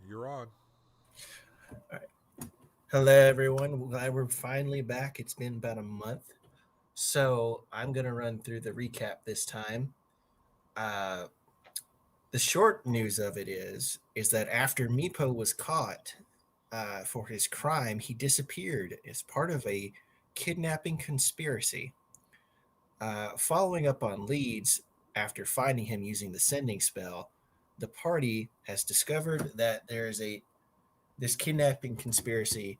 You're on. All right. Hello, everyone. Glad we're finally back. It's been about a month. So I'm going to run through the recap this time. Uh, the short news of it is that after Meepo was caught for his crime, he disappeared as part of a kidnapping conspiracy. Following up on leads after finding him using the sending spell, the party has discovered that there is a this kidnapping conspiracy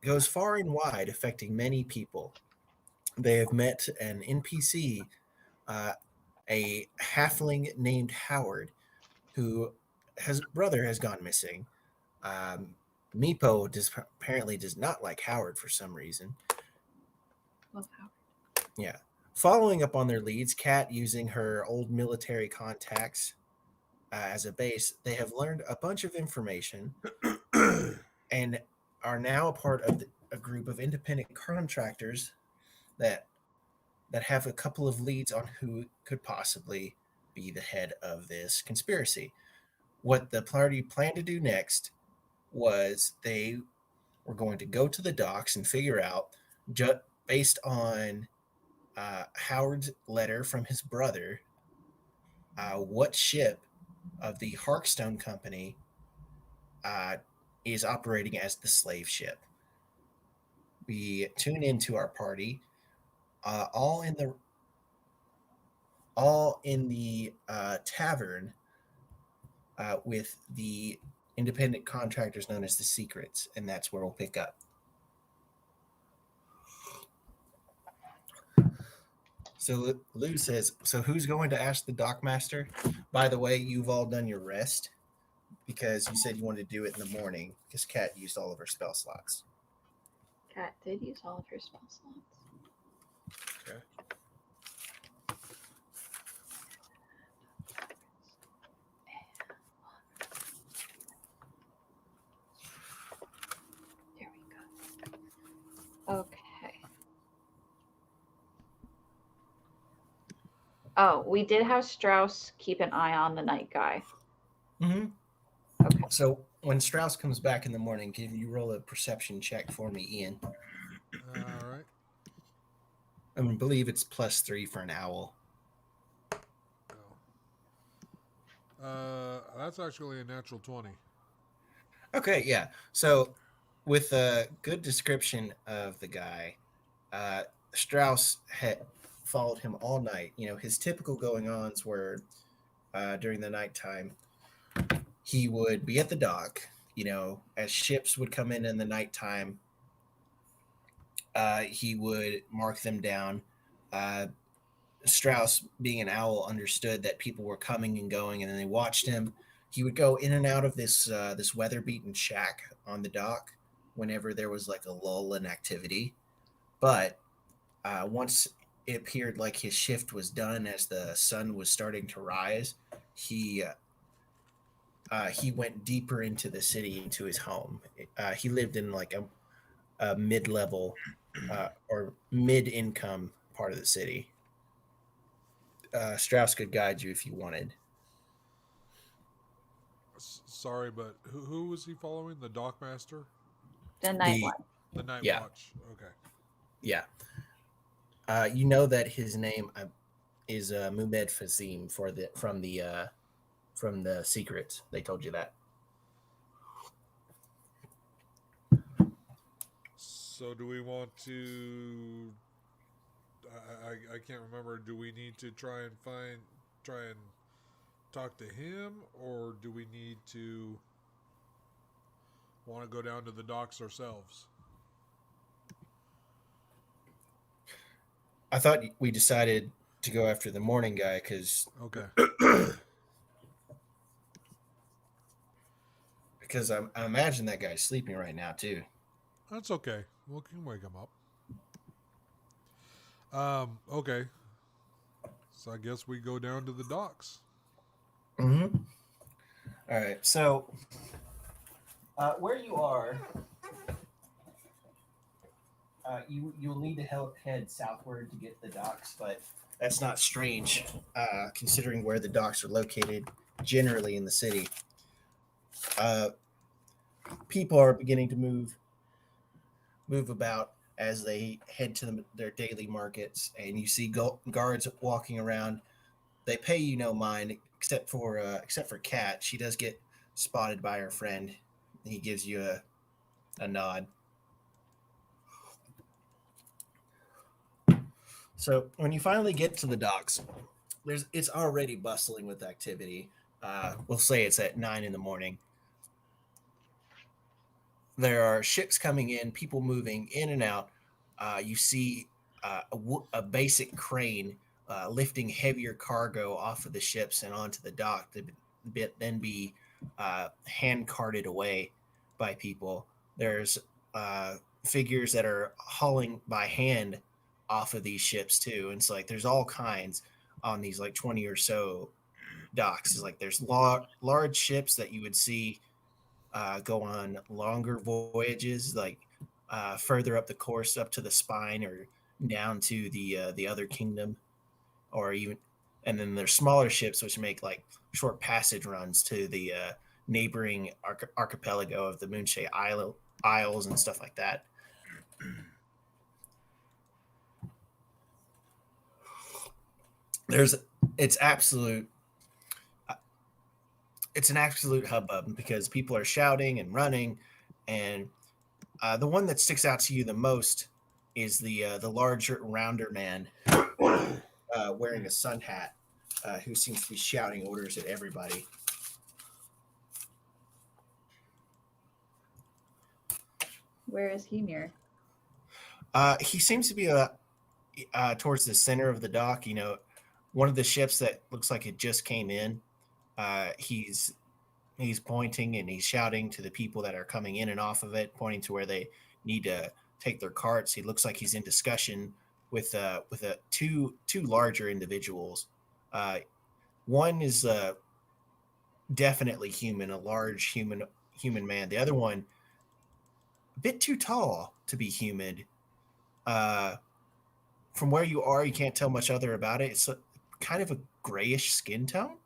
goes far and wide, affecting many people. They have met an NPC, uh, a halfling named Howard, who his brother has gone missing. Um, apparently does not like Howard for some reason. Love Howard. Yeah. Following up on their leads, Kat using her old military contacts as a base, they have learned a bunch of information and are now a part of a group of independent contractors that have a couple of leads on who could possibly be the head of this conspiracy. What the party planned to do next was they were going to go to the docks and figure out, based on Howard's letter from his brother, what ship of the Harkstone Company uh, is operating as the slave ship. We tune into our party, all in the tavern with the independent contractors known as the Secrets, and that's where we'll pick up. So Lou says, so who's going to ask the dockmaster? By the way, you've all done your rest because you said you wanted to do it in the morning because Kat used all of her spell slots. Kat did use all of her spell slots. Okay. There we go. Okay. Oh, we did have Strauss keep an eye on the night guy. Mm-hmm. Okay. So when Strauss comes back in the morning, can you roll a perception check for me, Ian? All right. I believe it's +3 for an owl. That's actually a natural 20. Okay, yeah. So with a good description of the guy, Strauss had followed him all night. You know, his typical going-ons were during the nighttime, he would be at the dock. You know, as ships would come in the nighttime, he would mark them down. Uh, Strauss, being an owl, understood that people were coming and going, and then they watched him. He would go in and out of this weather-beaten shack on the dock whenever there was like a lull in activity. But once it appeared like his shift was done, as the sun was starting to rise, he went deeper into the city, into his home. He lived in like a mid-level or mid-income part of the city. Strauss could guide you if you wanted. Sorry, but who was he following? The Dockmaster? The night one. The Night Yeah. Watch. Okay. Yeah. You know that his name is Mumed Fazim from the Secrets. They told you that. So do we want to? I can't remember. Do we need to try and talk to him, or do we need to want to go down to the docks ourselves? I thought we decided to go after the morning guy because Okay. because I imagine that guy's sleeping right now too. That's okay. We can wake him up. Okay. So I guess we go down to the docks. Mm-hmm. All right. So where you are, you'll need to head southward to get to the docks, but that's not strange considering where the docks are located generally in the city. People are beginning to move about as they head to their daily markets, and you see guards walking around. They pay you no mind, except for Kat. She does get spotted by her friend. He gives you a nod. So when you finally get to the docks, it's already bustling with activity. We'll say it's at 9 in the morning. There are ships coming in, people moving in and out. You see a basic crane lifting heavier cargo off of the ships and onto the dock to then be hand carted away by people. There's figures that are hauling by hand off of these ships too. And it's like there's all kinds on these like 20 or so docks. It's like there's large ships that you would see go on longer voyages, like further up the course, up to the spine or down to the other kingdom, or even, and then there's smaller ships which make like short passage runs to the neighboring archipelago of the Moonshae Isles and stuff like that. It's an absolute hubbub because people are shouting and running, and the one that sticks out to you the most is the larger, rounder man wearing a sun hat, who seems to be shouting orders at everybody. Where is he near? He seems to be towards the center of the dock. You know, one of the ships that looks like it just came in. He's pointing and he's shouting to the people that are coming in and off of it, pointing to where they need to take their carts. He looks like he's in discussion with two larger individuals. One is definitely human, a large human man. The other one, a bit too tall to be human. From where you are, you can't tell much other about it. It's kind of a grayish skin tone.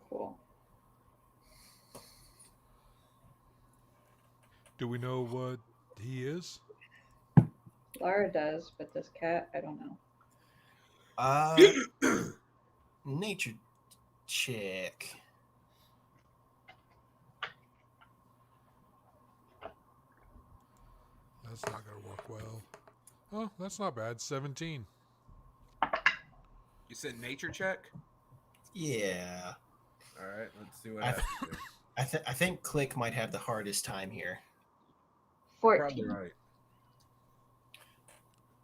Cool. Do we know what he is? Lara does, but this cat, I don't know. Nature check. That's not going to work well. Oh, that's not bad. 17. You said nature check? Yeah. All right, let's see what happens. I think Click might have the hardest time here. 14. Probably right.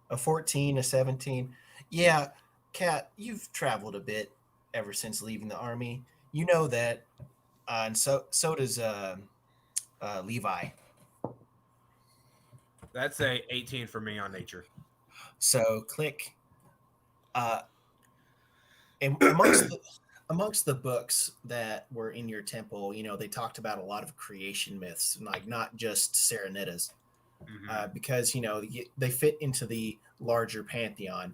A 14, a 17. Yeah, Kat, you've traveled a bit ever since leaving the army. You know that, and so does Levi. That's a 18 for me on nature. So Click, amongst the books that were in your temple, you know, they talked about a lot of creation myths, like not just Serenita's, because, you know, they fit into the larger pantheon.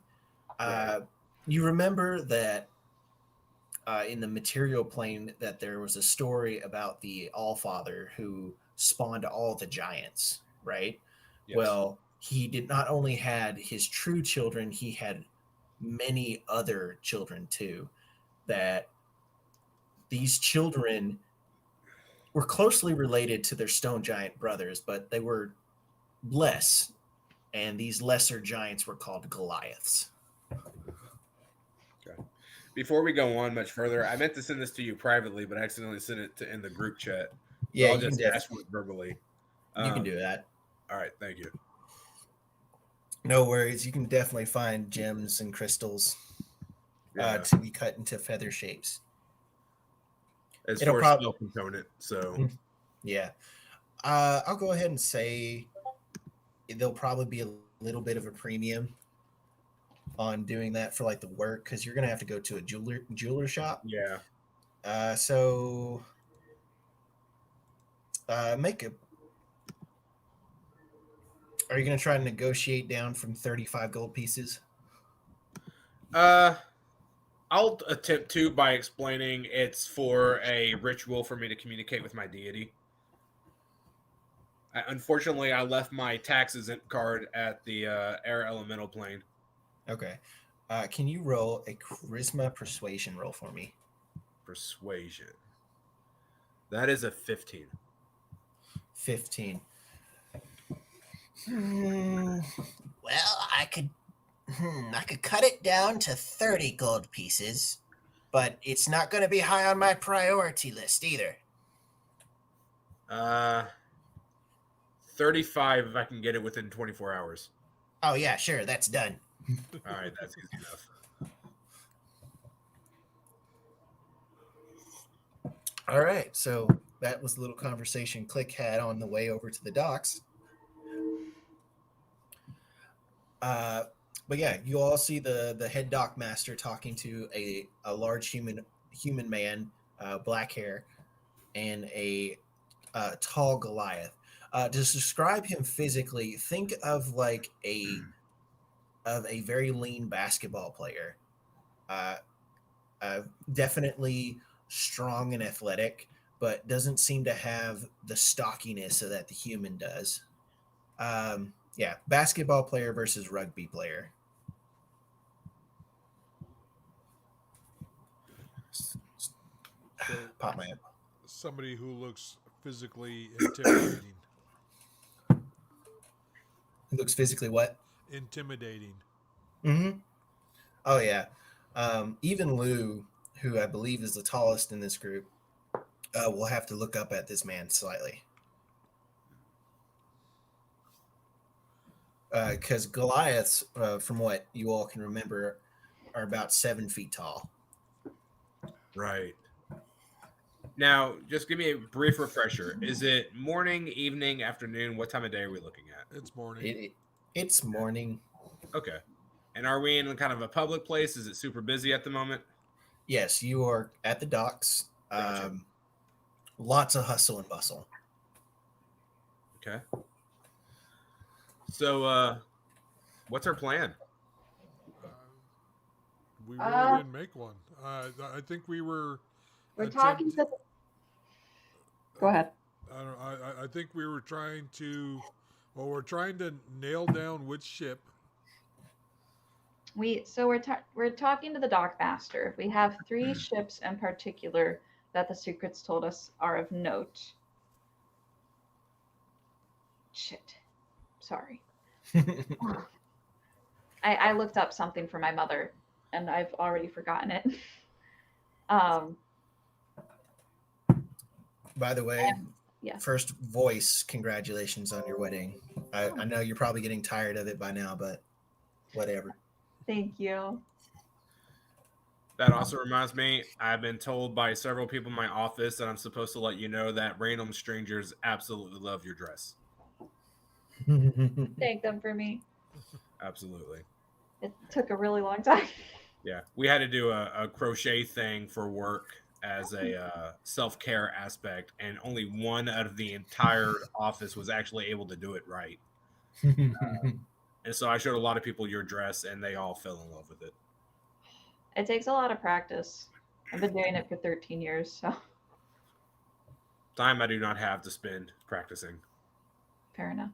Right. You remember that in the material plane that there was a story about the Allfather who spawned all the giants, right? Yes. Well, he did not only had his true children, he had many other children too. That these children were closely related to their stone giant brothers, but they were less, and these lesser giants were called Goliaths. Okay. Before we go on much further, I meant to send this to you privately, but I accidentally sent it in the group chat. Yeah, I'll you just can ask you verbally. You can do that. All right, thank you. No worries. You can definitely find gems and crystals to be cut into feather shapes. As It'll for a prob- skill component, so Yeah. I'll go ahead and say there'll probably be a little bit of a premium on doing that for like the work, because you're gonna have to go to a jeweler shop. yeah. So make a. Are you gonna try to negotiate down from 35 gold pieces? I'll attempt to by explaining it's for a ritual for me to communicate with my deity. Unfortunately, I left my tax exempt card at the air elemental plane. Okay. Can you roll a charisma persuasion roll for me? Persuasion. That is a 15. 15. Well, I could cut it down to 30 gold pieces, but it's not going to be high on my priority list either. 35 if I can get it within 24 hours. Oh yeah, sure, that's done. All right, that's easy enough. All right, so that was the little conversation Click had on the way over to the docks. But yeah, you all see the head dock master talking to a large human man, black hair, and a tall Goliath. To describe him physically, think of like a very lean basketball player. Definitely strong and athletic, but doesn't seem to have the stockiness that the human does. Yeah, basketball player versus rugby player. Pop my head. Somebody who looks physically intimidating. It looks physically what? Intimidating. Mm-hmm. Oh yeah. Even Lou, who I believe is the tallest in this group, will have to look up at this man slightly. Because Goliaths, from what you all can remember, are about 7 feet tall. Right. Now, just give me a brief refresher. Is it morning, evening, afternoon? What time of day are we looking at? It's morning. It's morning. Okay. And are we in kind of a public place? Is it super busy at the moment? Yes, you are at the docks. Gotcha. Lots of hustle and bustle. Okay. So, what's our plan? We really didn't make one. I think we were. We're talking to. Go ahead. I think we were trying to. Well, we're trying to nail down which ship. We're talking to the dockmaster. We have 3 ships in particular that the secrets told us are of note. Shit. Sorry. I looked up something for my mother and I've already forgotten it. By the way, yes. First voice, congratulations on your wedding. I know you're probably getting tired of it by now, but whatever. Thank you. That also reminds me, I've been told by several people in my office that I'm supposed to let you know that random strangers absolutely love your dress. Thank them for me. Absolutely. It took a really long time. Yeah. We had to do a crochet thing for work as a self-care aspect, and only one out of the entire office was actually able to do it right. And so I showed a lot of people your dress, and they all fell in love with it. It takes a lot of practice. I've been doing it for 13 years, so. Time I do not have to spend practicing. Fair enough.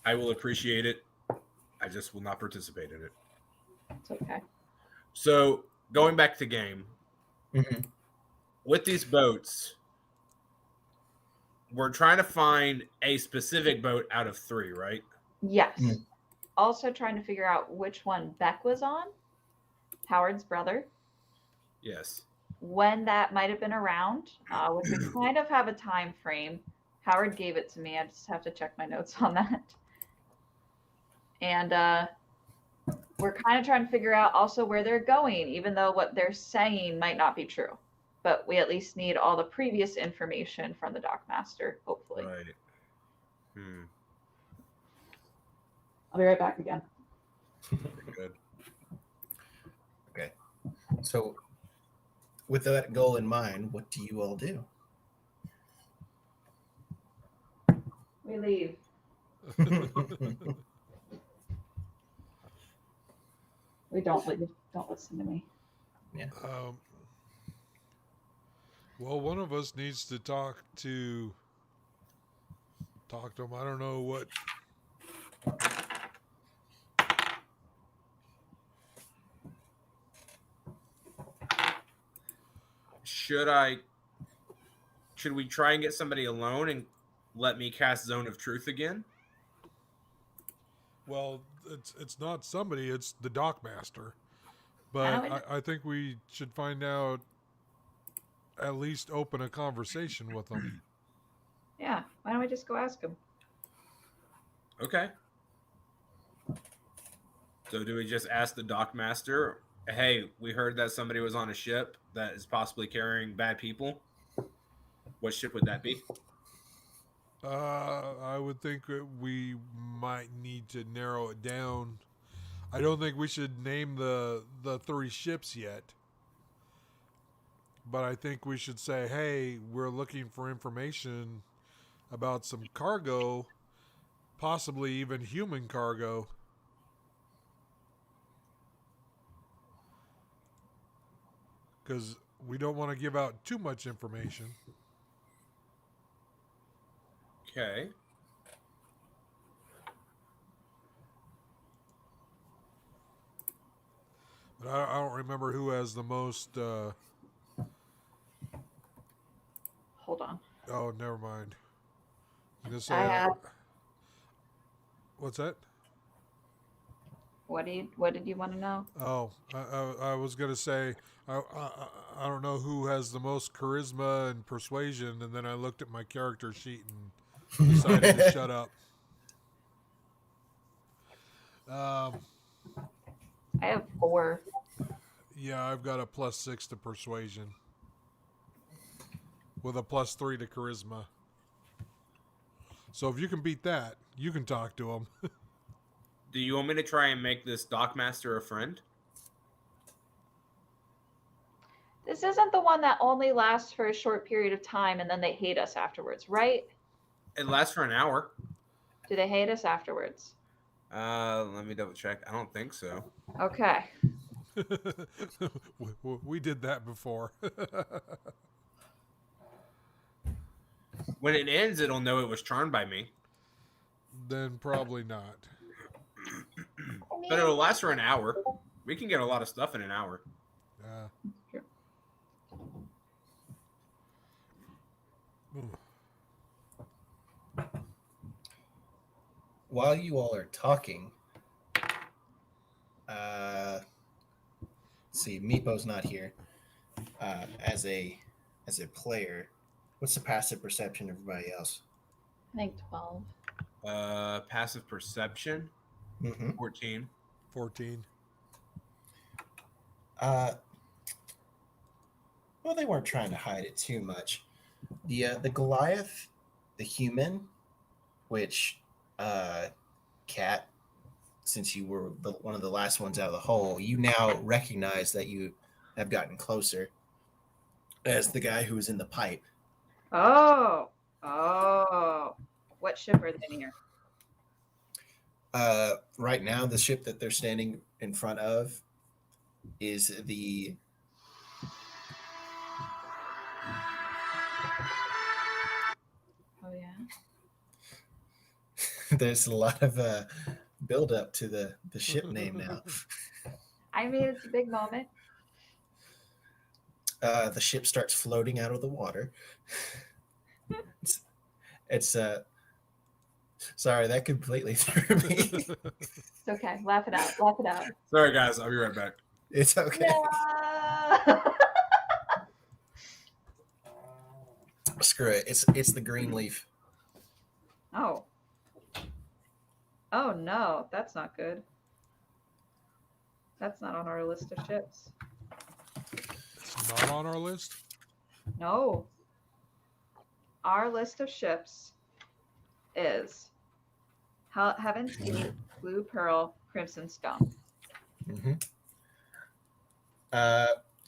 I will appreciate it. I just will not participate in it. It's okay. So going back to game, Mm-hmm. with these boats, we're trying to find a specific boat out of 3, right? Yes. Mm. Also trying to figure out which one Beck was on, Howard's brother, Yes. when that might have been around, which we kind of have a time frame. Howard gave it to me. I just have to check my notes on that. And we're kind of trying to figure out also where they're going, even though what they're saying might not be true. But we at least need all the previous information from the dockmaster, hopefully. Right. I'll be right back again. Good. Okay. So, with that goal in mind, what do you all do? We leave. We don't leave. Don't listen to me. Well, one of us needs to talk to him. I don't know what. Should we try and get somebody alone and let me cast Zone of Truth again? Well, it's not somebody. It's the Dockmaster. I But know I think we should find out. At least open a conversation with him. Yeah, why don't we just go ask him? Okay. So do we just ask the Dockmaster, hey, we heard that somebody was on a ship that is possibly carrying bad people? What ship would that be? I would think that we might need to narrow it down. I don't think we should name the 3 ships yet. But I think we should say, hey, we're looking for information about some cargo, possibly even human cargo. Because we don't want to give out too much information. Okay. But I don't remember who has the most... Hold on. Oh, never mind. I'm gonna say, I have. what's that? What did you want to know? Oh, I was gonna say I don't know who has the most charisma and persuasion, and then I looked at my character sheet and decided to shut up. I have 4. Yeah, I've got a +6 to persuasion with a +3 to charisma. So if you can beat that, you can talk to him. Do you want me to try and make this Dockmaster a friend? This isn't the one that only lasts for a short period of time and then they hate us afterwards, right? It lasts for an hour. Do they hate us afterwards? Let me double check. I don't think so. Okay. We did that before. When it ends, it'll know it was charmed by me. Then probably not. But it'll last for an hour. We can get a lot of stuff in an hour. Sure. While you all are talking, let's see, Meepo's not here. As a player, what's the passive perception of everybody else? I think 12. Passive perception, Mm-hmm. 14. 14. Well, they weren't trying to hide it too much. The Goliath, the human, which Cat, since you were one of the last ones out of the hole, you now recognize that you have gotten closer as the guy who was in the pipe. Oh. What ship are they near? Right now, the ship that they're standing in front of is the Oh, yeah. there's a lot of build up to the ship name now. I mean, it's a big moment. The ship starts floating out of the water. It's sorry, that completely threw me. It's okay. Laugh it out. Laugh it out. Sorry, guys. I'll be right back. It's okay. Yeah. Screw it. It's the green leaf. Oh. Oh, no. That's not good. That's not on our list of ships. It's not on our list? No. Our list of ships is Heaven's Gate, Blue Pearl, Crimson Stone. Mm-hmm.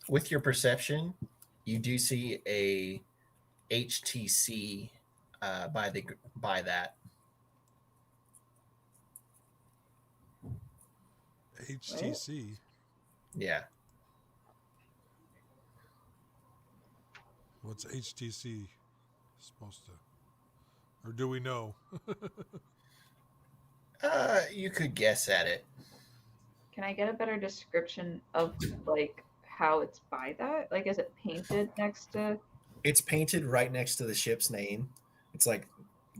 With your perception, you do see a HTC by that. HTC. Yeah. What's HTC supposed to? Or do we know? You could guess at it. Can I get a better description of like how it's by that? Like, is it painted next to? It's painted right next to the ship's name. It's like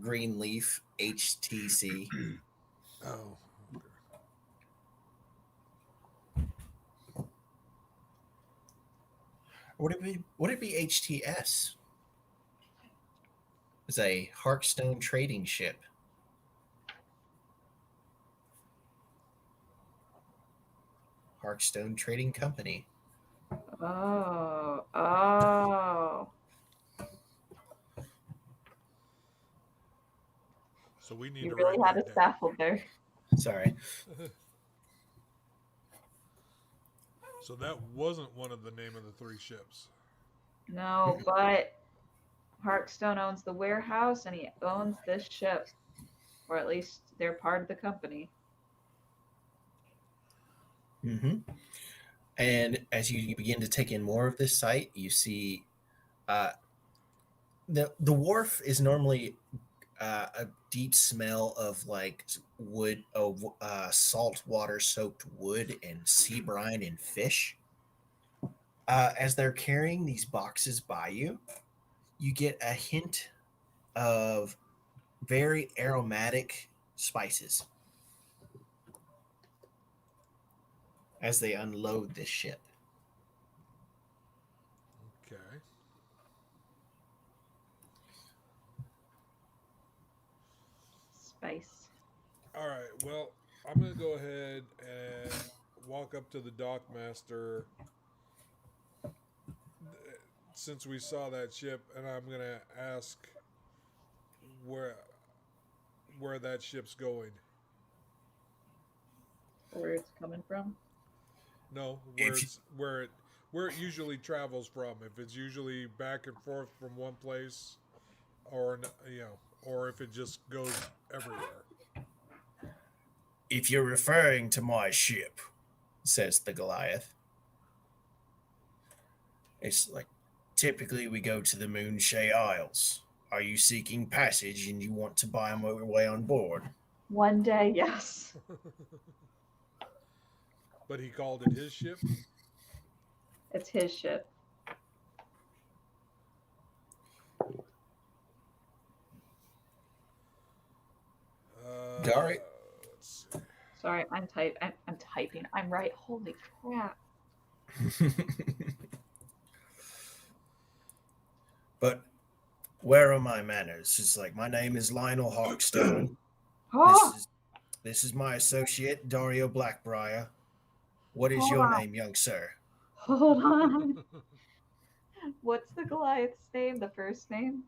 green leaf HTC. Oh. Would it be HTS? It's a Harkstone trading ship. Harkstone Trading Company. Oh. So we need You to really write had that us down. baffled there. Sorry. So that wasn't one of the name of the 3 ships. No, but Harkstone owns the warehouse and he owns this ship. Or at least they're part of the company. Mm-hmm. And as you begin to take in more of this site, you see the wharf is normally a deep smell of like wood, salt water soaked wood and sea brine and fish. As they're carrying these boxes by you, you get a hint of very aromatic spices as they unload this ship. Okay. Spice. All right. Well, I'm going to go ahead and walk up to the dock master since we saw that ship, and I'm going to ask where that ship's going. Where it's coming from. No, where it usually travels from. If it's usually back and forth from one place, or or if it just goes everywhere. If you're referring to my ship, says the Goliath, it's like typically we go to the Moonshay Isles. Are you seeking passage and you want to buy your way on board? One day, yes. But he called it his ship. It's his ship. Dari- Let's see. Sorry, I'm typing. I'm right. Holy crap. But where are my manners? It's like my name is Lionel Harkstone. Oh, This is my associate, Dario Blackbriar. What is Hold your on. name, young sir? hold on. What's the Goliath's name? The first name?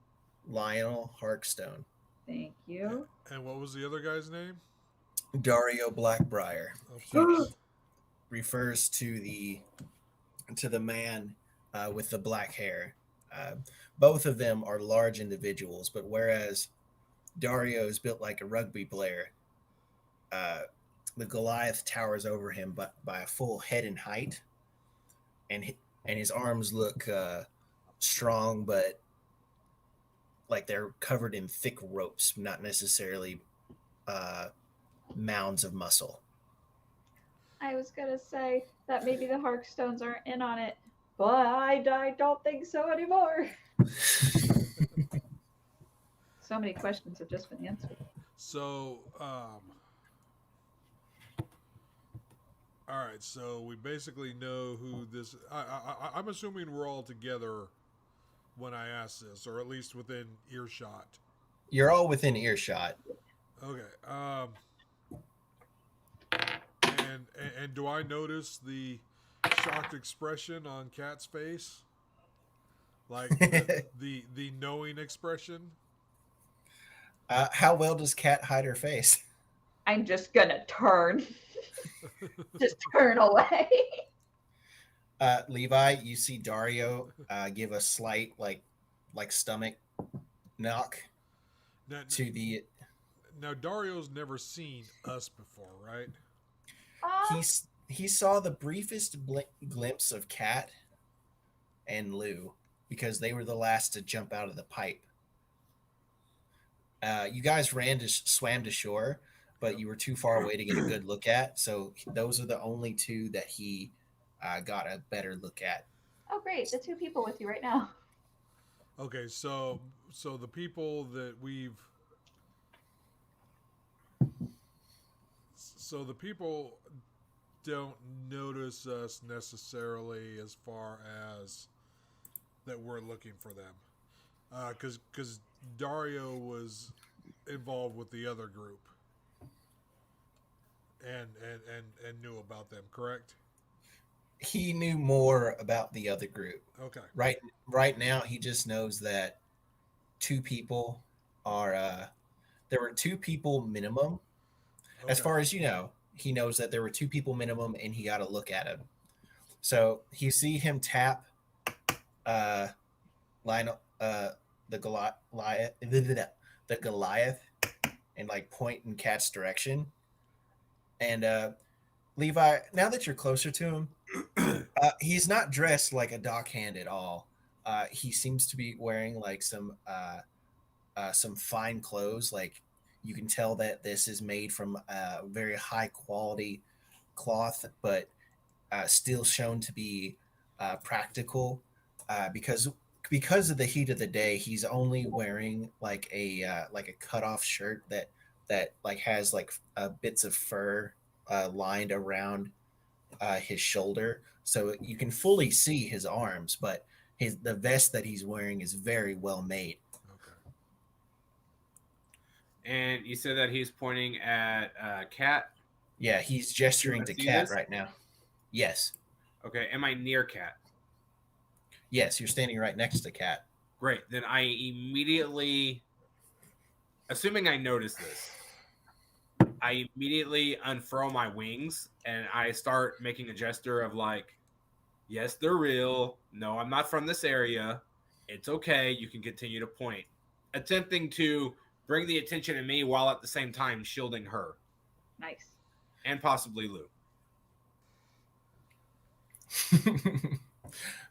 Lionel Harkstone. Thank you. And what was the other guy's name? Dario Blackbriar. Of course. Refers to the man with the black hair. Both of them are large individuals, but whereas Dario is built like a rugby player, the Goliath towers over him, but by a full head in height, and his arms look strong, but like they're covered in thick ropes, not necessarily mounds of muscle. I was gonna say that maybe the Harkstones aren't in on it, but I don't think so anymore. So many questions have just been answered. So, all right. So we basically know who this. I'm assuming we're all together when I ask this, or at least within earshot. You're all within earshot. Okay. And do I notice the shocked expression on Kat's face? Like the knowing expression? How well does Cat hide her face? I'm just gonna turn. Just turn away. Levi, you see Dario give a slight like stomach knock Now, to the. now Dario's never seen us before, right? He saw the briefest glimpse of Cat and Lou, because they were the last to jump out of the pipe. You guys swam to shore, but you were too far away to get a good look at. So those are the only two that he got a better look at. Oh, great. The two people with you right now. Okay, so the people that the people don't notice us necessarily as far as that we're looking for them, because Dario was involved with the other group and knew about them, correct? He knew more about the other group. Okay. Right now he just knows that two people are there were two people minimum. Okay. As far as you know, he knows that there were two people minimum and he got to look at him. So you see him tap Lionel the Goliath and like point in Cat's direction. And Levi, now that you're closer to him, he's not dressed like a dockhand at all. He seems to be wearing like some fine clothes. Like you can tell that this is made from very high quality cloth, but still shown to be practical because of the heat of the day. He's only wearing like a cutoff shirt that like has like bits of fur lined around his shoulder, so you can fully see his arms, but the vest that he's wearing is very well made. Okay. And you said that he's pointing at Cat. Yeah, he's gesturing to see Cat this? right now. Yes. Okay, am I near Cat? Yes, you're standing right next to Cat. Great. Then I immediately, assuming I notice this, I immediately unfurl my wings and I start making a gesture of like, yes, they're real. No, I'm not from this area. It's okay. You can continue to point. Attempting to bring the attention to me while at the same time shielding her. Nice. And possibly Lou.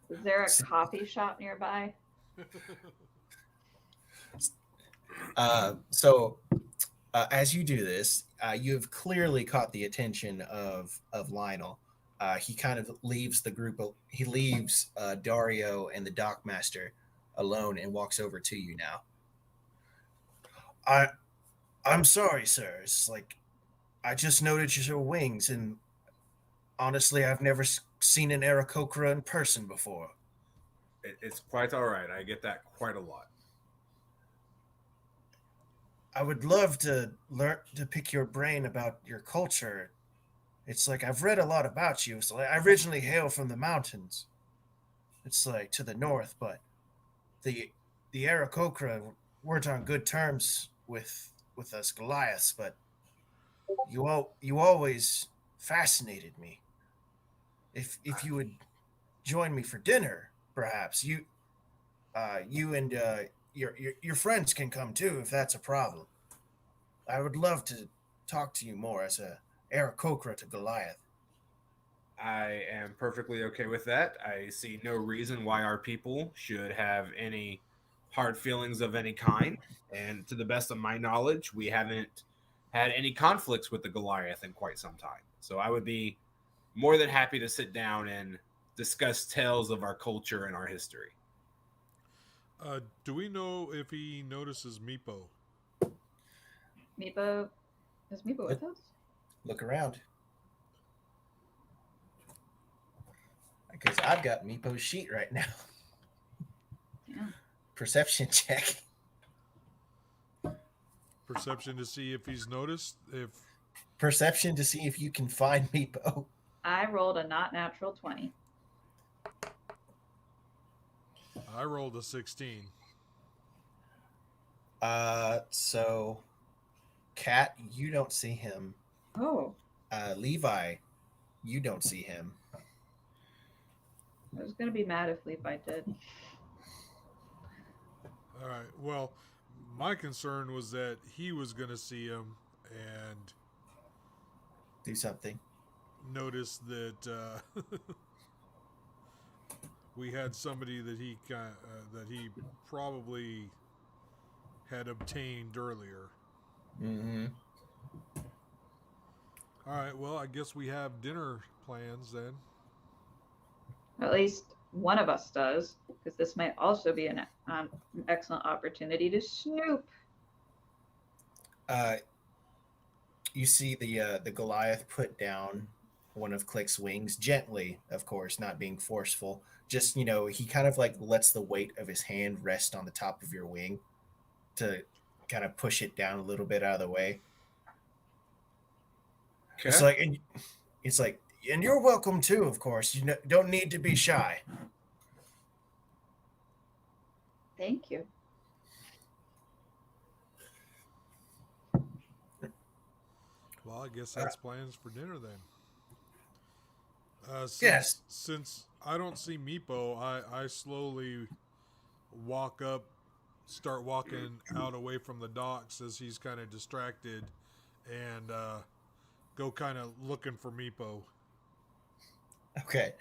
Is there a coffee shop nearby? So as you do this, you have clearly caught the attention of Lionel. He kind of leaves the group. He leaves Dario and the Dockmaster alone and walks over to you now. I'm sorry, sir. It's like I just noticed your wings, and honestly, I've never seen an Aarakocra in person before. It's quite all right. I get that quite a lot. I would love to learn to pick your brain about your culture. It's like I've read a lot about you. So I originally hail from the mountains. It's like to the north, but the Aarakocra weren't on good terms with us Goliaths, but you always fascinated me. If you would join me for dinner, perhaps you and your friends can come too if that's a problem. I would love to talk to you more as a Aarakocra to Goliath. I am perfectly okay with that. I see no reason why our people should have any hard feelings of any kind. And to the best of my knowledge, we haven't had any conflicts with the Goliath in quite some time. So I would be more than happy to sit down and discuss tales of our culture and our history. Do we know if he notices Meepo? Meepo, is Meepo with us? Look around. Because I've got Meepo's sheet right now. Yeah. Perception check. Perception to see if he's noticed. Perception to see if you can find Meepo. I rolled a not natural 20. I rolled a 16. So Cat, you don't see him. Oh, Levi, you don't see him. I was going to be mad if Levi did. All right. Well, my concern was that he was going to see him and Do something. notice that we had somebody that that he probably had obtained earlier. Mm-hmm. All right, well, I guess we have dinner plans then. At least one of us does, because this might also be an excellent opportunity to snoop. You see the Goliath put down one of Click's wings gently, of course, not being forceful. Just he kind of like lets the weight of his hand rest on the top of your wing to kind of push it down a little bit out of the way. Okay. It's like, and you're welcome too, of course. You don't need to be shy. Thank you. Well, I guess that's plans for dinner then. Yes. Since I don't see Meepo, I slowly start walking out away from the docks as he's kind of distracted, and go kind of looking for Meepo. Okay.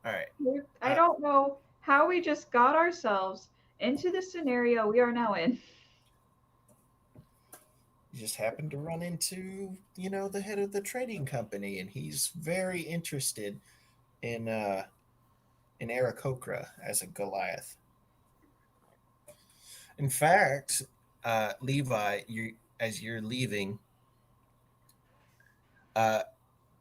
All right. I don't know how we just got ourselves into the scenario we are now in. You just happened to run into, the head of the trading company, and he's very interested in Aarakocra as a Goliath. In fact, Levi, as you're leaving,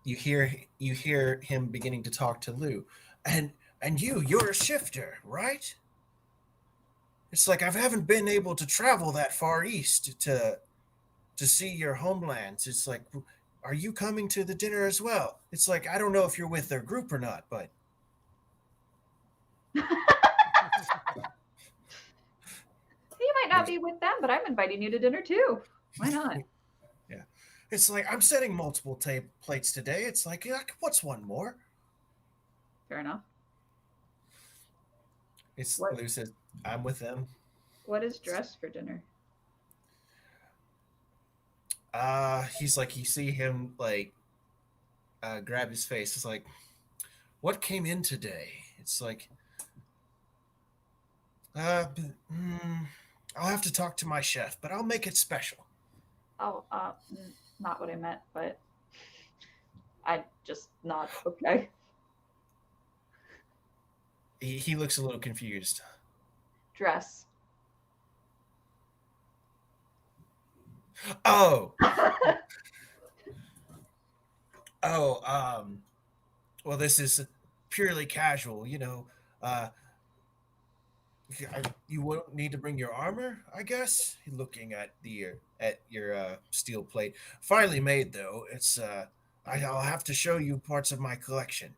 you hear him beginning to talk to Lou, and you're a shifter, right? It's like I haven't been able to travel that far east to see your homelands. It's like, are you coming to the dinner as well? It's like, I don't know if you're with their group or not, but You might not be with them, but I'm inviting you to dinner too. Why not? Yeah. It's like, I'm setting multiple plates today. It's like, what's one more? Fair enough. Lou says, I'm with them. What is dressed for dinner? He's like, you see him like grab his face. It's like, what came in today? It's like, I'll have to talk to my chef, but I'll make it special. Oh, not what I meant, but I just not okay. He looks a little confused. Dress. Oh. Well, this is purely casual, you won't need to bring your armor, I guess. Looking at your steel plate, finely made though. It's I'll have to show you parts of my collection.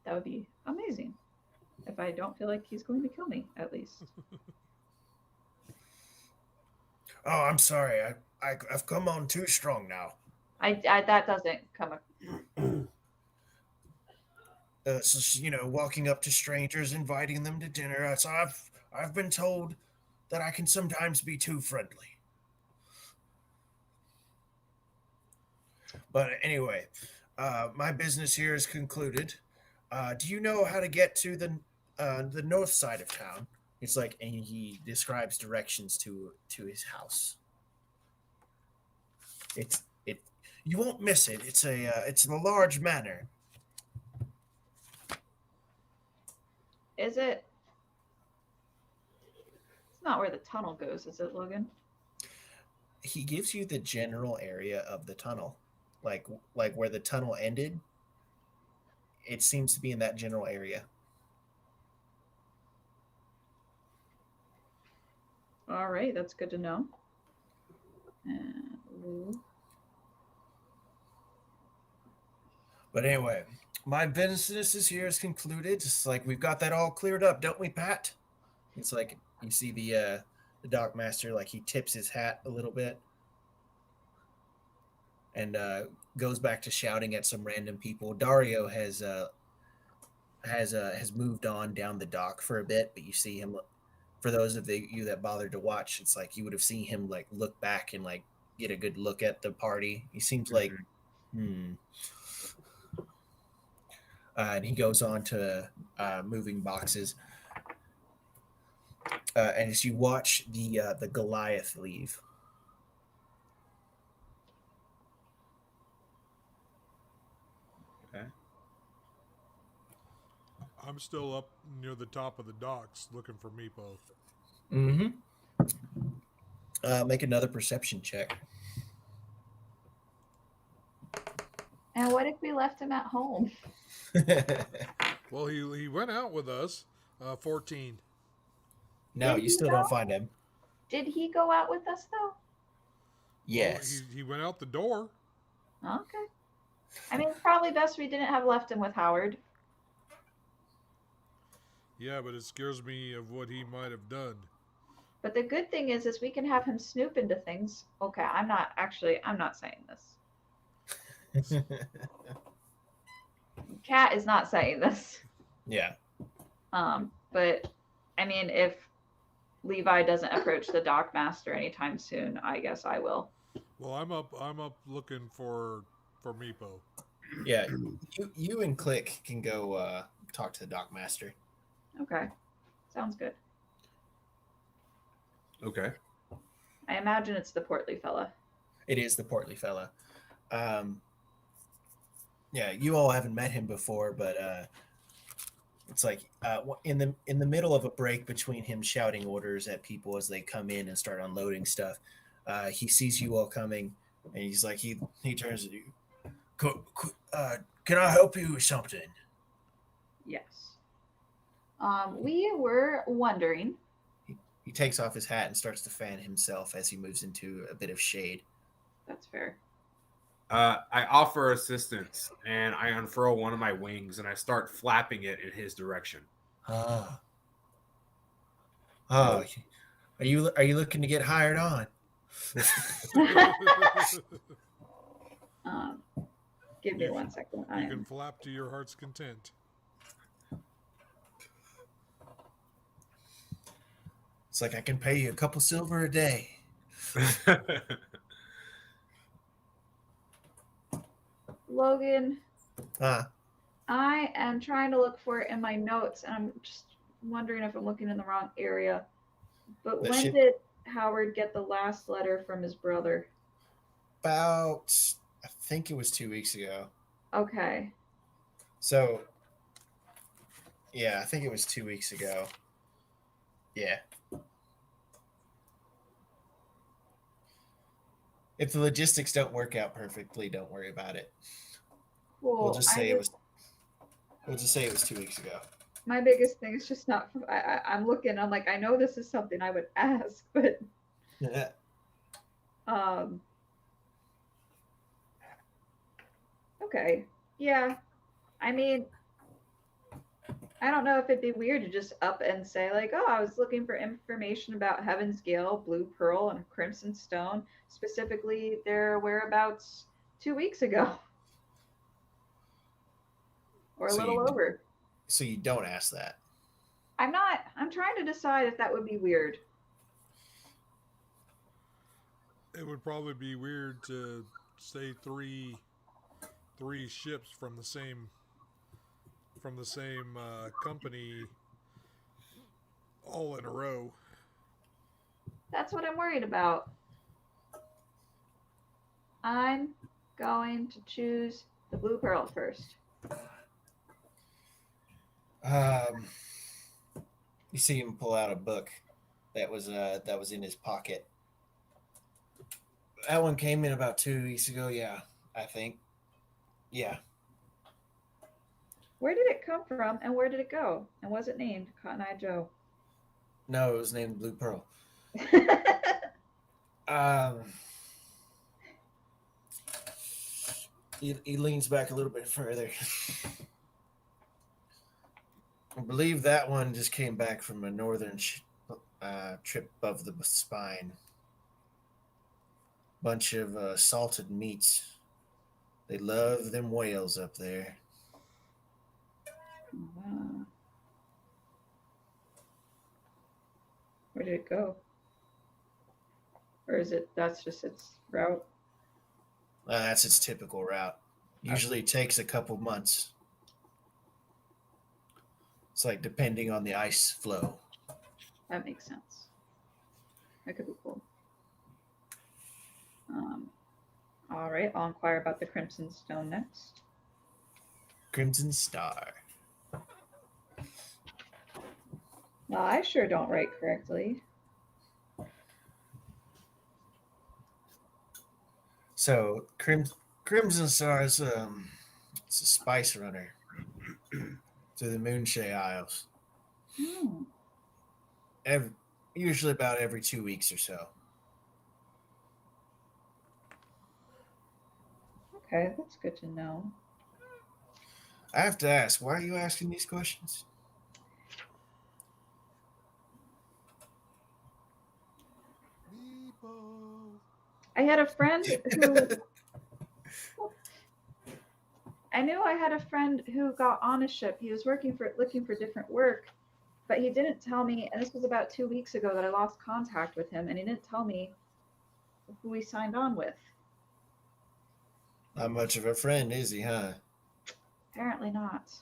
That would be amazing. If I don't feel like he's going to kill me, at least. Oh, I'm sorry. I've come on too strong now. I that doesn't come. Walking up to strangers, inviting them to dinner. So I've been told that I can sometimes be too friendly. But anyway, my business here is concluded. Do you know how to get to the north side of town? It's like, and he describes directions to his house. You won't miss it. It's a large manor. Is it? It's not where the tunnel goes, is it, Logan? He gives you the general area of the tunnel, like where the tunnel ended. It seems to be in that general area. All right, that's good to know. And But anyway, my business is concluded. It's like we've got that all cleared up, don't we, Pat? It's like you see the dock master, like he tips his hat a little bit and goes back to shouting at some random people. Dario has moved on down the dock for a bit, but you see him. For those of you that bothered to watch, it's like you would have seen him like look back and like get a good look at the party. He seems like, and he goes on to moving boxes. And as you watch the Goliath leave, Okay. I'm still up near the top of the docks looking for Meepo. Make another perception check. And what if we left him at home? Well, he went out with us. 14. No, Did you he still go? don't find him. Did he go out with us though? Yes. Well, he went out the door. Okay. I mean, it's probably best we didn't have left him with Howard. Yeah, but it scares me of what he might have done. But the good thing is we can have him snoop into things. Okay, I'm not saying this. Cat is not saying this. Yeah. But I mean, if Levi doesn't approach the dock master anytime soon, I guess I will. Well, I'm up looking for Meepo. Yeah. You and Click can go talk to the dock master. Okay, sounds good. Okay. I imagine it's the portly fella. It is the portly fella. Yeah, you all haven't met him before, but it's like in the middle of a break between him shouting orders at people as they come in and start unloading stuff, he sees you all coming, and he's like he turns to you. Can I help you with something? Yes. We were wondering. He takes off his hat and starts to fan himself as he moves into a bit of shade. That's fair. I offer assistance, and I unfurl one of my wings, and I start flapping it in his direction. Are you looking to get hired on? Give me 1 second. You can flap to your heart's content. It's like I can pay you a couple silver a day. Logan, Ah, I am trying to look for it in my notes, and I'm just wondering if I'm looking in the wrong area. But That when shit- did Howard get the last letter from his brother? about I think it was 2 weeks ago. Okay. So, yeah, I think it was 2 weeks ago. Yeah. If the logistics don't work out perfectly, don't worry about it. Well, We'll just say it was 2 weeks ago. My biggest thing is just not. I'm looking. I'm like, I know this is something I would ask, but okay, yeah. I mean, I don't know if it'd be weird to just up and say like, oh, I was looking for information about Heaven's Gale, Blue Pearl, and Crimson Stone, specifically their whereabouts 2 weeks ago, or a So little you- over. So you don't ask that. I'm not. I'm trying to decide if that would be weird. It would probably be weird to say three ships from the same company all in a row. That's what I'm worried about. I'm going to choose the Blue Pearl first. You see him pull out a book that was in his pocket. That one came in about 2 weeks ago. Yeah, I think. Yeah. Where did it come from, and where did it go? And was it named Cotton Eye Joe? No, it was named Blue Pearl. He leans back a little bit further. I believe that one just came back from a northern trip of the spine. Bunch of salted meats. They love them whales up there. Wow. Where did it go? Or is it that's just its route? That's its typical route. Usually takes a couple months. It's like depending on the ice flow. That makes sense. That could be cool. All right, I'll inquire about the Crimson Stone next. Crimson Star. Well, I sure don't write correctly. So Crimson Star is it's a spice runner to the Moonshay Isles. Hmm. Usually about every 2 weeks or so. Okay, that's good to know. I have to ask, why are you asking these questions? Meepo. I had a friend who I knew I had a friend who got on a ship. He was looking for different work, but he didn't tell me. And this was about 2 weeks ago that I lost contact with him, and he didn't tell me who he signed on with. Not much of a friend, is he, huh? Apparently not.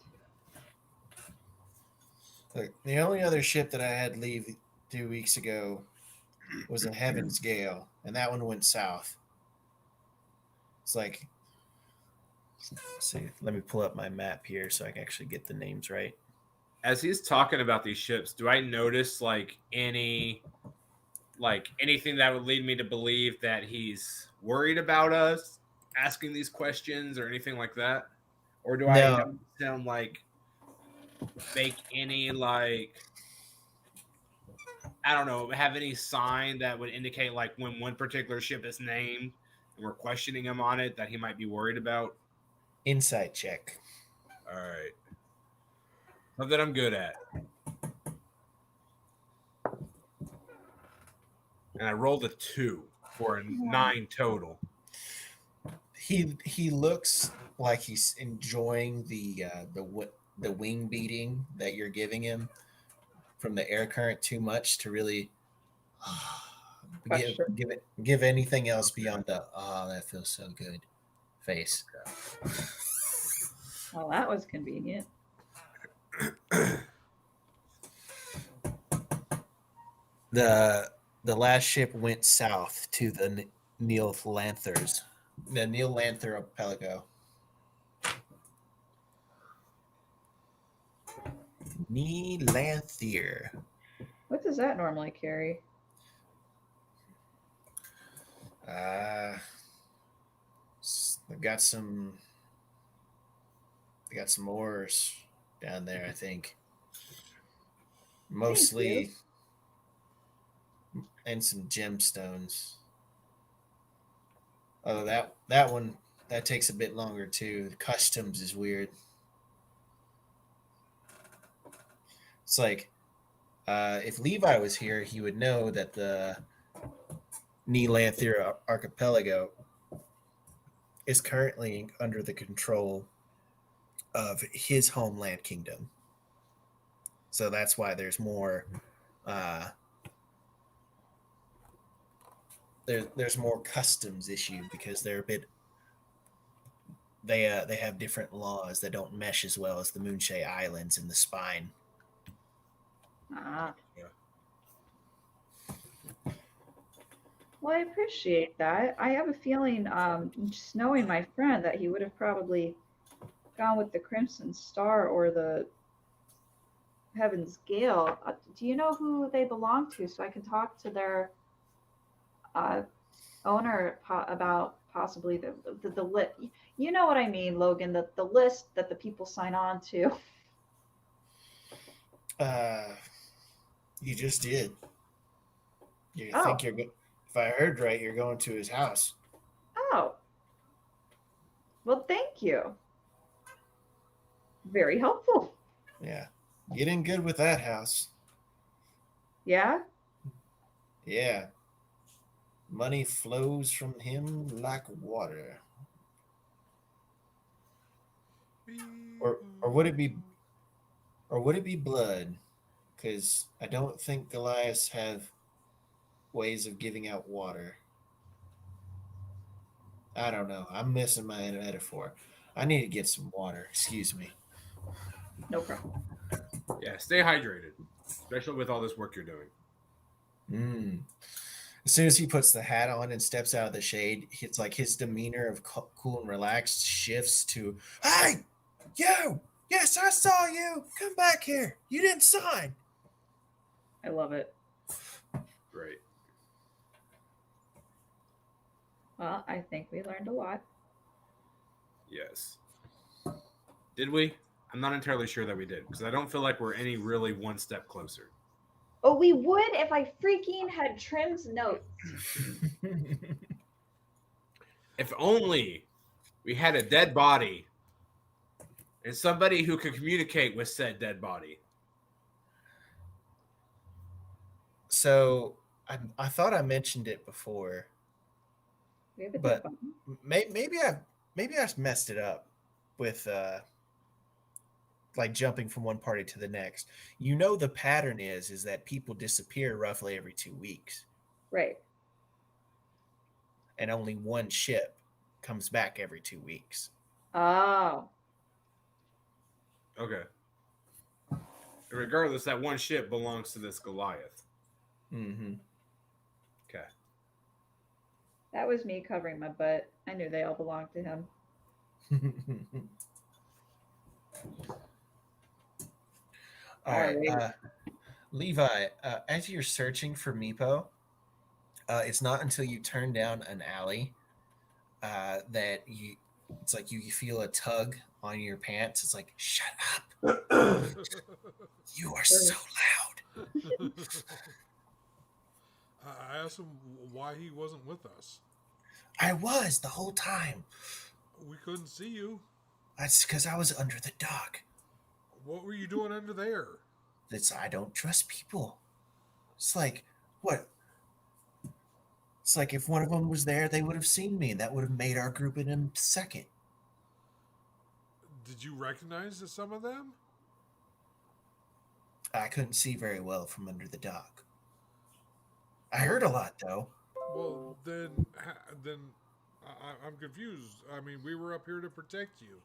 Look, the only other ship that I had leave 2 weeks ago was a Heaven's Gale, and that one went south. It's like, let's see, let me pull up my map here so I can actually get the names right. As he's talking about these ships, do I notice anything that would lead me to believe that he's worried about us asking these questions or anything like that? Or do I No. notice him make any I don't know, have any sign that would indicate when one particular ship is named and we're questioning him on it that he might be worried about? Insight check. All right. Something I'm good at. And I rolled a 2 for a 9 total. He looks like he's enjoying the wing beating that you're giving him from the air current too much to really give anything else beyond the that feels so good face. Well, that was convenient. The last ship went south to the Neil Lanthers. The Neil Lanther Archipelago. Neelanther. What does that normally carry? They've got some ores down there, I think. Mostly, and some gemstones. Oh, that one that takes a bit longer too. The customs is weird. It's like if Levi was here, he would know that the Neelanther Archipelago is currently under the control of his homeland kingdom. So that's why there's more there's more customs issue because they're a bit they have different laws that don't mesh as well as the Moonshay Islands and the Spine. Ah. Yeah. Well, I appreciate that. I have a feeling, just knowing my friend, that he would have probably gone with the Crimson Star or the Heaven's Gale. Do you know who they belong to, so I can talk to their owner about possibly the list? You know what I mean, Logan? The list that the people sign on to. You just did. You Oh. think you're good? If I heard right, you're going to his house. Oh. Well, thank you. Very helpful. Yeah, get in good with that house. Yeah? Yeah. Money flows from him like water. Or would it be blood? Because I don't think Goliaths have ways of giving out water. I don't know. I'm missing my metaphor. I need to get some water. Excuse me. No problem. Yeah, stay hydrated, especially with all this work you're doing. As soon as he puts the hat on and steps out of the shade, it's like his demeanor of cool and relaxed shifts to, "Hey, you! Yes, I saw you. Come back here. You didn't sign." I love it. Great. Well, I think we learned a lot. Yes. Did we? I'm not entirely sure that we did because I don't feel like we're any really one step closer. Oh, we would if I freaking had Trim's notes. If only we had a dead body and somebody who could communicate with said dead body. So I thought I mentioned it before, We have a but dead body. maybe I messed it up with like jumping from one party to the next. You know, the pattern is that people disappear roughly every 2 weeks, Right. and only one ship comes back every 2 weeks. Oh. Okay. Regardless, that one ship belongs to this Goliath. Mm-hmm. Okay. That was me covering my butt. I knew they all belonged to him. All right, Alright. Levi, as you're searching for Meepo, it's not until you turn down an alley that it's like you feel a tug on your pants. It's like, "Shut up. You are so loud." I asked him why he wasn't with us. I was the whole time. We couldn't see you. That's because I was under the dock. What were you doing under there? I don't trust people. It's like, what? It's like if one of them was there, they would have seen me, and that would have made our group in a second. Did you recognize some of them? I couldn't see very well from under the dock. I heard a lot, though. Well, then I'm confused. I mean, we were up here to protect you.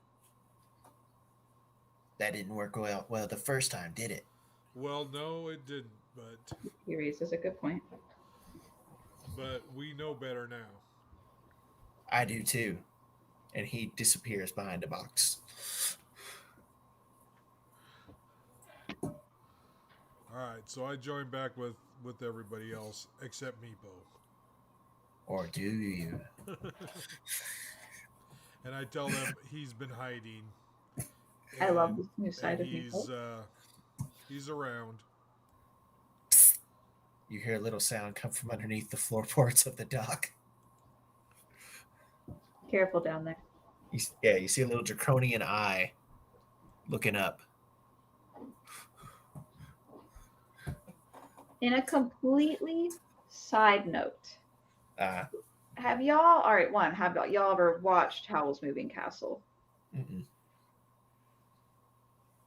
That didn't work well the first time, did it? Well, no, it didn't. But He raises a good point. we know better now. I do too. And he disappears behind a box. All right, so I joined back with everybody else except Meepo. Or do you? And I tell them he's been hiding. I love this new side of he's Meepo. he's around. You hear a little sound come from underneath the floorboards of the dock. Careful down there. You see a little draconian eye looking up. In a completely side note, have y'all ever watched Howl's Moving Castle? Mm-mm.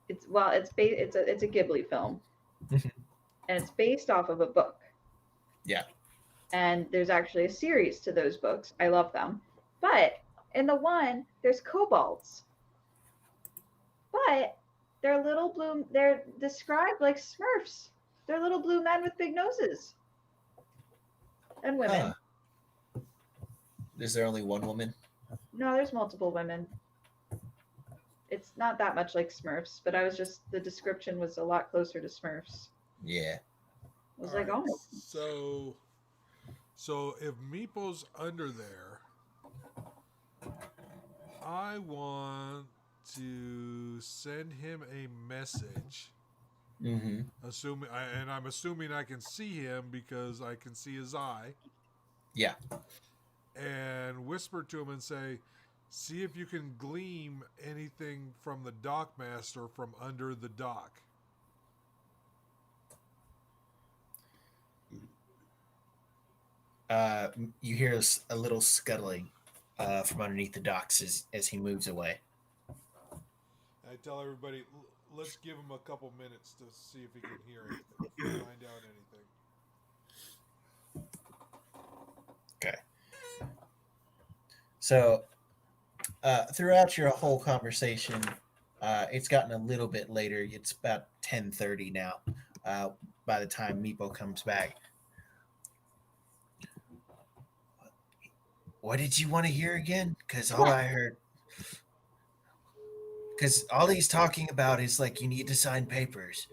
It's a Ghibli film, and it's based off of a book. Yeah. And there's actually a series to those books. I love them, but in the one there's kobolds, but they're little blue. They're described like Smurfs. They're little blue men with big noses and women. Is there only one woman? No, there's multiple women. It's not that much like Smurfs, but the description was a lot closer to Smurfs. Yeah. I was All like, right, oh. So if Meepo's under there, I want to send him a message. Mm-hmm. I'm assuming I can see him because I can see his eye. Yeah. And whisper to him and say, "See if you can glean anything from the dockmaster from under the dock." You hear a little scuttling from underneath the docks as he moves away. I tell everybody, let's give him a couple minutes to see if he can hear anything, find out anything. Okay. So, throughout your whole conversation, It's gotten a little bit later. It's about 10:30 now. By the time Meepo comes back, what did you want to hear again? Because all he's talking about is like you need to sign papers.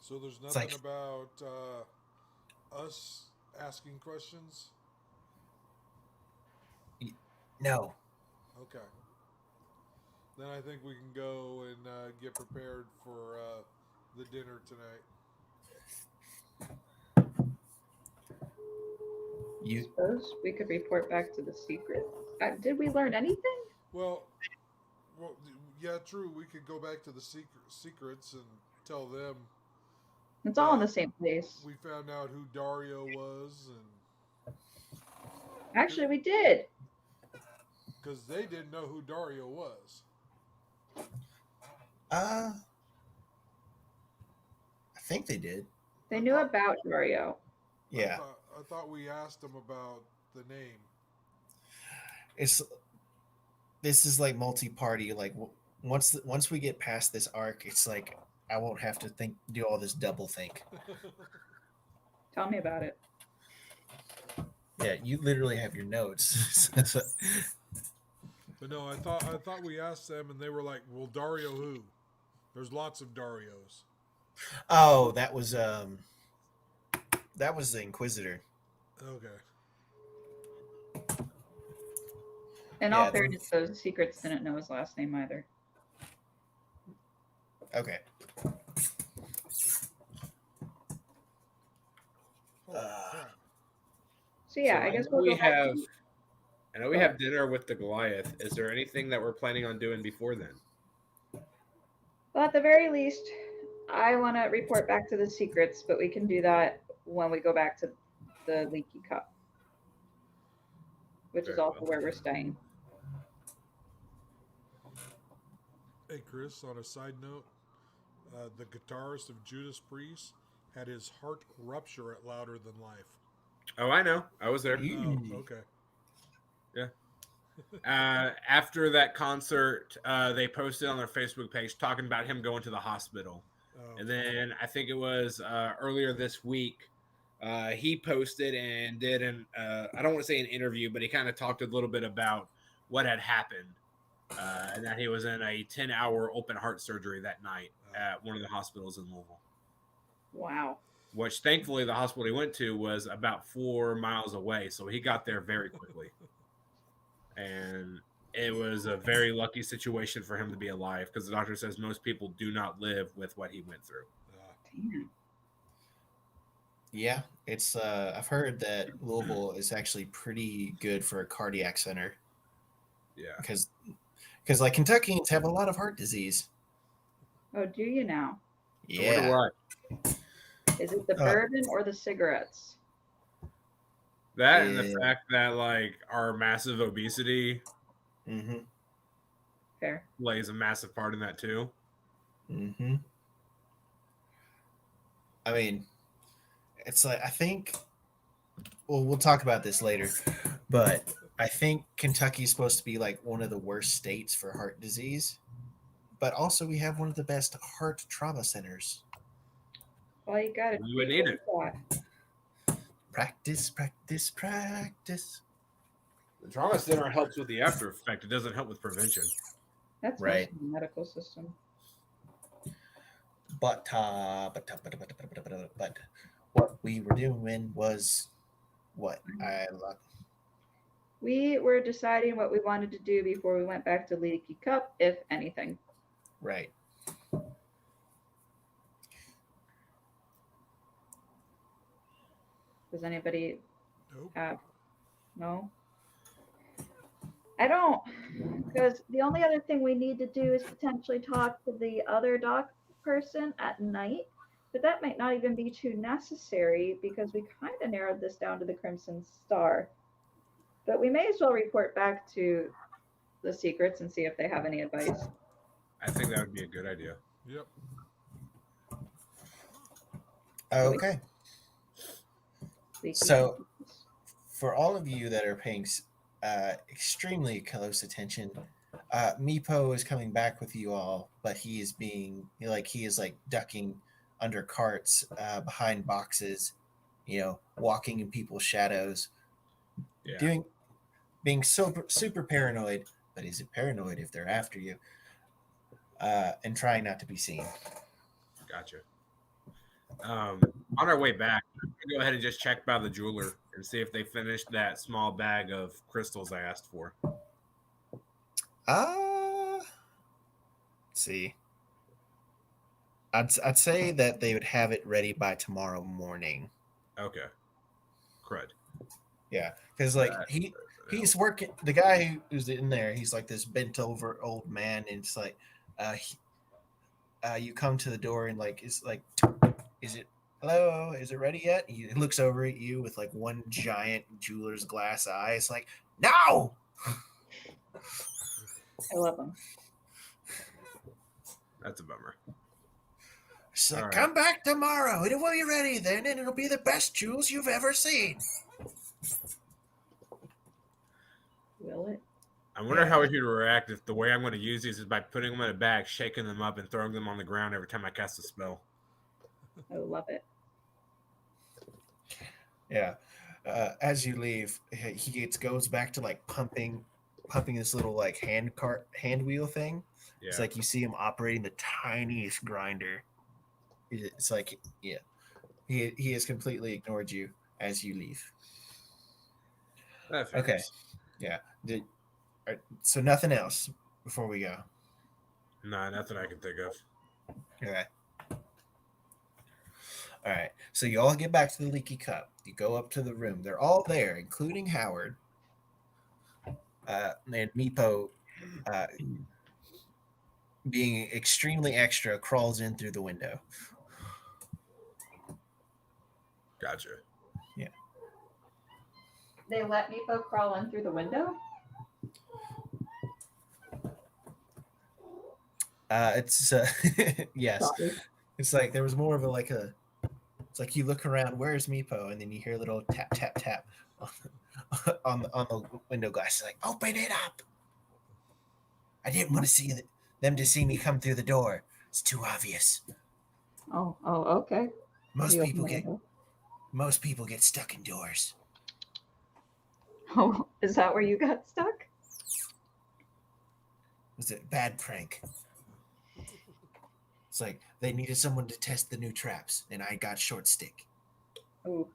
So there's It's nothing like about us asking questions. no. Okay. Then I think we can go and get prepared for the dinner tonight. You Suppose we could report back to the secret. Did we learn anything? Well, yeah, true. We could go back to the secrets and tell them It's all in Yeah. the same place. we found out who Dario was, and Actually, we did. because they didn't know who Dario was. I think they did. They knew about Dario. Yeah. I thought we asked them about the name. This is like multi-party. Like once we get past this arc, it's like I won't have to do all this double think. Tell me about it. Yeah, you literally have your notes. But no, I thought we asked them, and they were like, "Well, Dario who? There's lots of Darios." Oh, that was the Inquisitor. Okay. In Yeah, all there fairness, those secrets didn't know his last name either. Okay. Holy crap. So yeah, So I guess know we'll we go back have. to I know we have dinner with the Goliath. Is there anything that we're planning on doing before then? Well, at the very least, I want to report back to the secrets, but we can do that when we go back to the Leaky Cup, which is Very also well. where we're staying. Hey, Chris, on a side note, the guitarist of Judas Priest had his heart rupture at Louder Than Life. Oh, I know. I was there. Ew. Oh, okay. After that concert, they posted on their Facebook page talking about him going to the hospital. Oh, And then I think it was earlier this week, he posted and did I don't want to say an interview, but he kind of talked a little bit about what had happened. And that he was in a 10-hour open heart surgery that night at one of the hospitals in Louisville. Wow. Which thankfully the hospital he went to was about 4 miles away. So he got there very quickly. And it was a very lucky situation for him to be alive because the doctor says most people do not live with what he went through. Damn. Yeah, it's I've heard that Louisville is actually pretty good for a cardiac center Yeah. because like Kentuckians have a lot of heart disease. Oh, do you now? I wonder Yeah. why. Is it the bourbon or the cigarettes? That and the Yeah. fact that like our massive obesity Mm-hmm. Fair. plays a massive part in that too. Mm-hmm. I mean, it's like I think. Well, we'll talk about this later, but I think Kentucky's supposed to be like one of the worst states for heart disease, but also we have one of the best heart trauma centers. Well, you got to You would need it. Practice, practice, practice. The trauma center helps with the after effect. It doesn't help with prevention. That's Right. most of the medical system. But what we were doing was what We were deciding what we wanted to do before we went back to Leaky Cup, if anything. right. Does anybody Nope. have? No? I don't, because the only other thing we need to do is potentially talk to the other doc person at night, but that might not even be too necessary because we kind of narrowed this down to the Crimson Star. But we may as well report back to the secrets and see if they have any advice. I think that would be a good idea. Yep. Okay. Leaky So- For all of you that are paying extremely close attention, Meepo is coming back with you all, but he is ducking under carts, behind boxes, walking in people's shadows, Yeah. being super paranoid. But is it paranoid if they're after you? And trying not to be seen. Gotcha. On our way back, we'll go ahead and just check by the jeweler and see if they finished that small bag of crystals I asked for. Let's see. I'd say that they would have it ready by tomorrow morning. Okay. Crud. Yeah, because he's working. The guy who's in there, he's like this bent over old man, and it's like, you come to the door and it's like, is it hello? Is it ready yet? He looks over at you with like one giant jeweler's glass eye. It's like, no. I love him. That's a bummer. It's like, All right. come back tomorrow. It will be ready then, and it'll be the best jewels you've ever seen. Will it? I wonder how he would react if the way I'm going to use these is by putting them in a bag, shaking them up, and throwing them on the ground every time I cast a spell. I love it. Yeah. As you leave, he goes back to like pumping this little like hand wheel thing. Yeah. It's like you see him operating the tiniest grinder. It's like, yeah, he has completely ignored you as you leave. That Okay. figures. Yeah. So nothing else before we go. Nah, nothing I can think of. Okay. All right. So you all get back to the Leaky Cup. You go up to the room. They're all there, including Howard. And Meepo, being extremely extra, crawls in through the window. Gotcha. Yeah. They let Meepo crawl in through the window? It's yes. Sorry. It's like there was more of it's like you look around, where's Meepo? And then you hear a little tap, tap, tap on the window glass. It's like, open it up. I didn't want to see them to see me come through the door. It's too obvious. Oh, okay. Most You people open the get window. Most people get stuck indoors. Oh, is that where you got stuck? Was it a bad prank? It's like they needed someone to test the new traps, and I got short stick. Oh,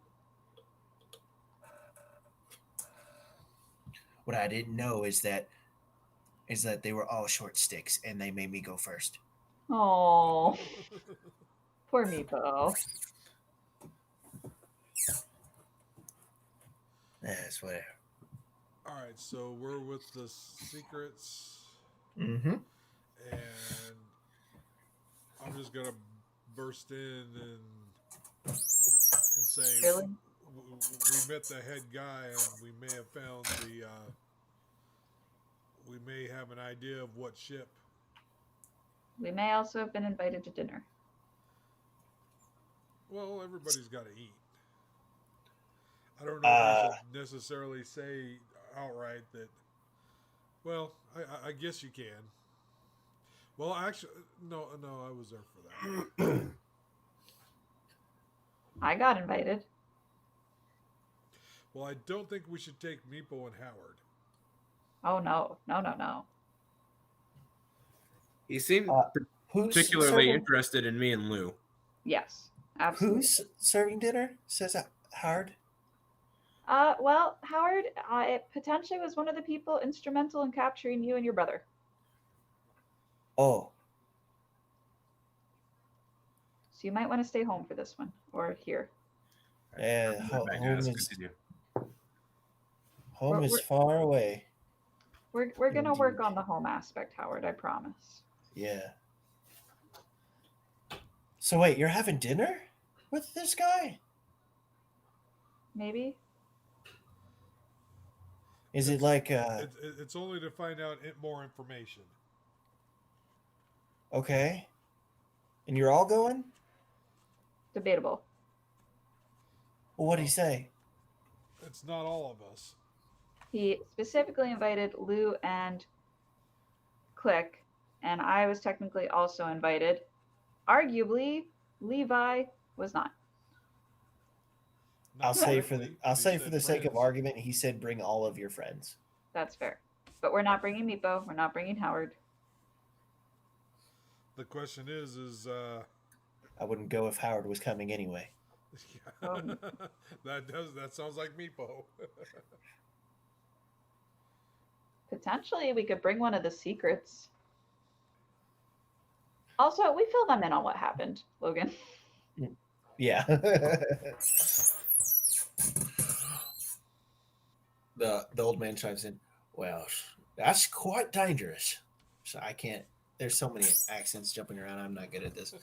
What I didn't know is that they were all short sticks, and they made me go first. oh, poor Meepo. That's whatever. All right, so we're with the secrets, Mm-hmm. and I'm just gonna burst in and say, Really? we met the head guy, and we may have found we may have an idea of what ship. We may also have been invited to dinner. Well, everybody's got to eat. I don't know if we should necessarily say outright that. Well, I guess you can. Well, actually, no, I was there for that. I got invited. Well, I don't think we should take Meepo and Howard. Oh, no. He seemed Who's particularly serving, interested in me and Lou. Yes, absolutely. Who's serving dinner? Says Howard. Well, Howard, it potentially was one of the people instrumental in capturing you and your brother. Oh, So you might want to stay home for this one, or here. yeah. Back, guys. Continue. Home is We're- far away. We're gonna work Indeed. on the home aspect, Howard. I promise. Yeah. So wait, you're having dinner with this guy? Maybe. Is it like It's only to find out more information. okay? And you're all going? Debatable. Well, what'd he say? It's not all of us. He specifically invited Lou and click, and I was technically also invited. Arguably, Levi was not. I'll Not say technically, I'll but he say said for the sake of friends. argument, he said bring all of your friends. That's fair. But we're not bringing Meepo. We're not bringing Howard. The question is I wouldn't go if Howard was coming anyway. Um, that sounds like Meepo. Potentially, we could bring one of the secrets. Also, we fill them in on what happened, Logan. Yeah. The old man chimes in. Well, that's quite dangerous. So I can't. There's so many accents jumping around. I'm not good at this.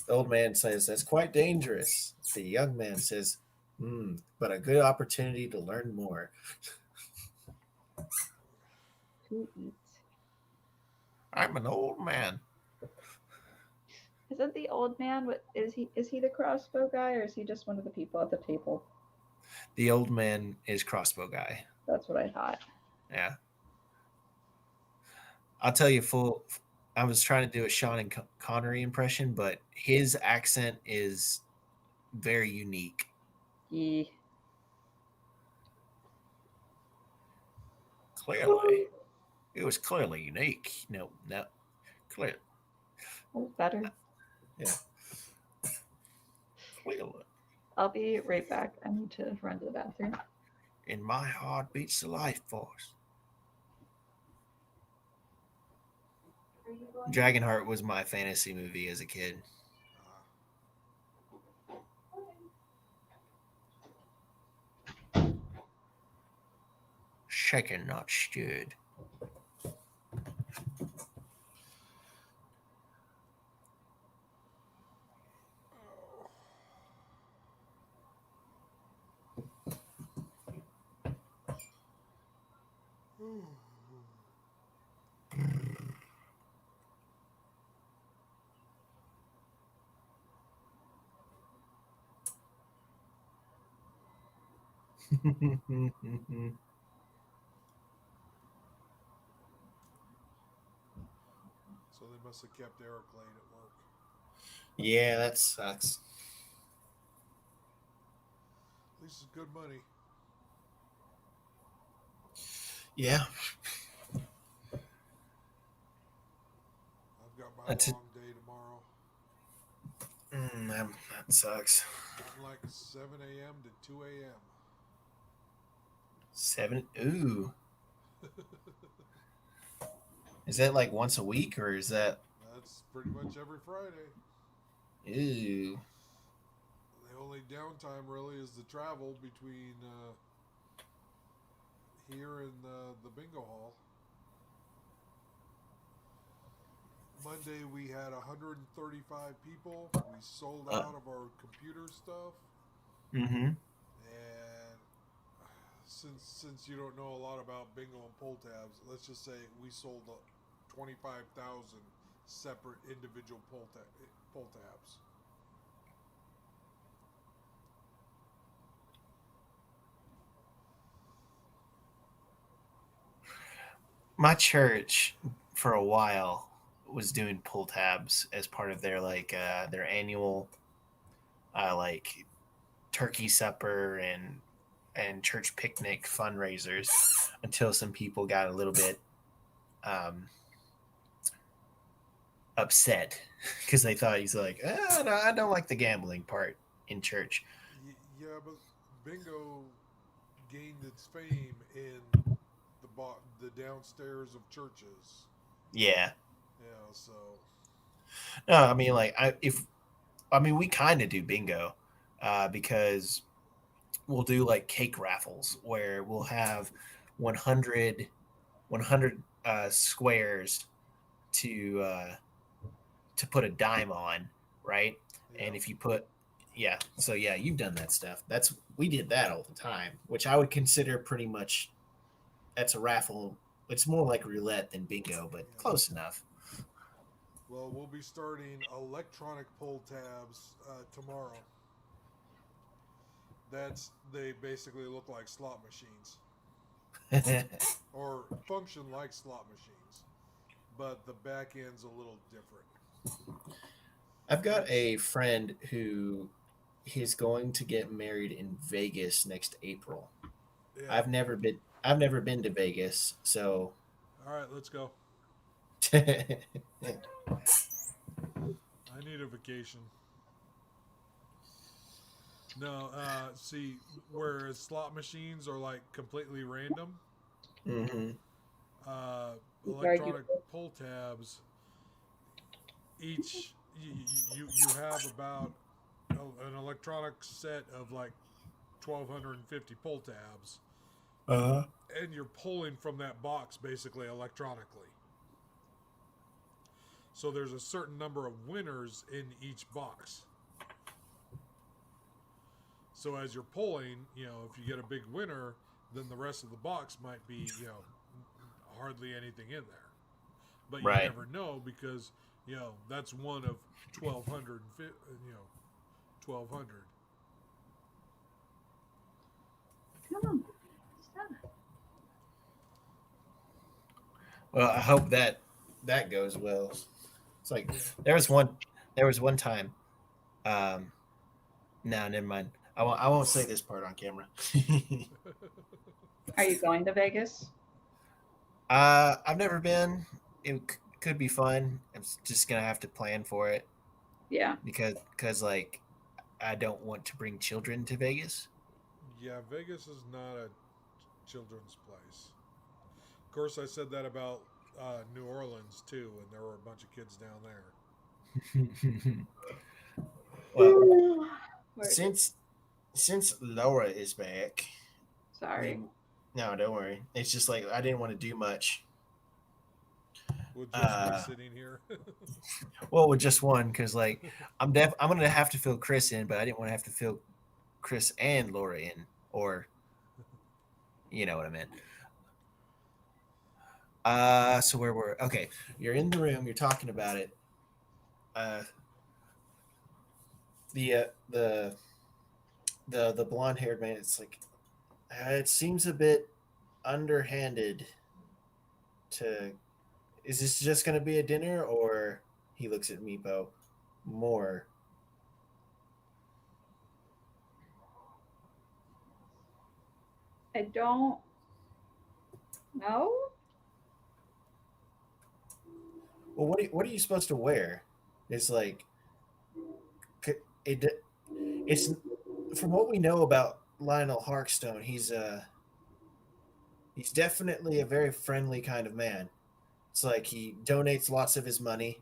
The old man says that's quite dangerous. The young man says, but a good opportunity to learn more. Who eats? I'm an old man. Isn't the old man? What is he? Is he the crossbow guy, or is he just one of the people at the table? The old man is crossbow guy. That's what I thought. Yeah. I'll tell you I was trying to do a Sean Connery impression, but his accent is very unique. Yeah. Clearly. It was clearly unique. No, clear. Oh, better. Yeah. Clearly. I'll be right back. I need to run to the bathroom. In my heart beats the life force. Dragonheart was my fantasy movie as a kid. Shaken, not stirred. So they must have kept Eric late at work. Yeah, that sucks. At least it's good money. Yeah. I've got my That's it. long day tomorrow. That sucks. From like 7 a.m. to 2 a.m. 7. Ooh. Is that like once a week or is that? That's pretty much every Friday. Ooh. The only downtime really is the travel between here and the bingo hall. Monday we had 135 people. We sold out of our computer stuff. Mm-hmm. And since you don't know a lot about bingo and pull tabs, let's just say we sold 25,000 separate individual pull tabs. My church for a while was doing pull tabs as part of their their annual like turkey supper and church picnic fundraisers until some people got a little bit upset because they thought he's like, no, I don't like the gambling part in church. Yeah, but bingo gained its fame in the downstairs of churches. Yeah. Yeah, so. No, I mean we kind of do bingo because we'll do like cake raffles where we'll have 100 squares to put a dime on, right? Yeah. And if you put so yeah, you've done that stuff. We did that all the time, which I would consider pretty much that's a raffle. It's more like roulette than bingo, but close enough. Well, we'll be starting electronic pull tabs tomorrow. They basically look like slot machines. or function like slot machines, but the back end's a little different. I've got a friend who he's going to get married in Vegas next April. Yeah. I've never been to Vegas, so All right, let's go. I need a vacation. No, see, whereas slot machines are like completely random, hmm uh, Very electronic pull tabs, each you have about an electronic set of like 1,250 pull tabs, Uh-huh. and you're pulling from that box basically electronically. So there's a certain number of winners in each box. So as you're pulling, if you get a big winner, then the rest of the box might be, hardly anything in there. But you Right. never know because, that's one of 1,200, 1,200. Come on. Stop. Well, I hope that goes well. It's like there was one time. Um, no, never mind. I won't say this part on camera. Are you going to Vegas? I've never been. It could be fun. I'm just gonna have to plan for it Yeah. because like I don't want to bring children to Vegas. Yeah, Vegas is not a children's place. Of course, I said that about New Orleans too, and there were a bunch of kids down there. Well, Where- since Laura is back, Sorry. no, don't worry. It's just like I didn't want to do much. With just me Uh, sitting here. Well, with just one, because like I'm gonna have to fill Chris in, but I didn't want to have to fill Chris and Laura in, or you know what I meant. So where were okay? You're in the room. You're talking about it. Uh, the blonde haired man. It's like it seems a bit underhanded. To is this just gonna be a dinner, or he looks at Meepo more? I don't know. Well, what are you supposed to wear? It's like it's from what we know about Lionel Harkstone, he's definitely a very friendly kind of man. It's like he donates lots of his money.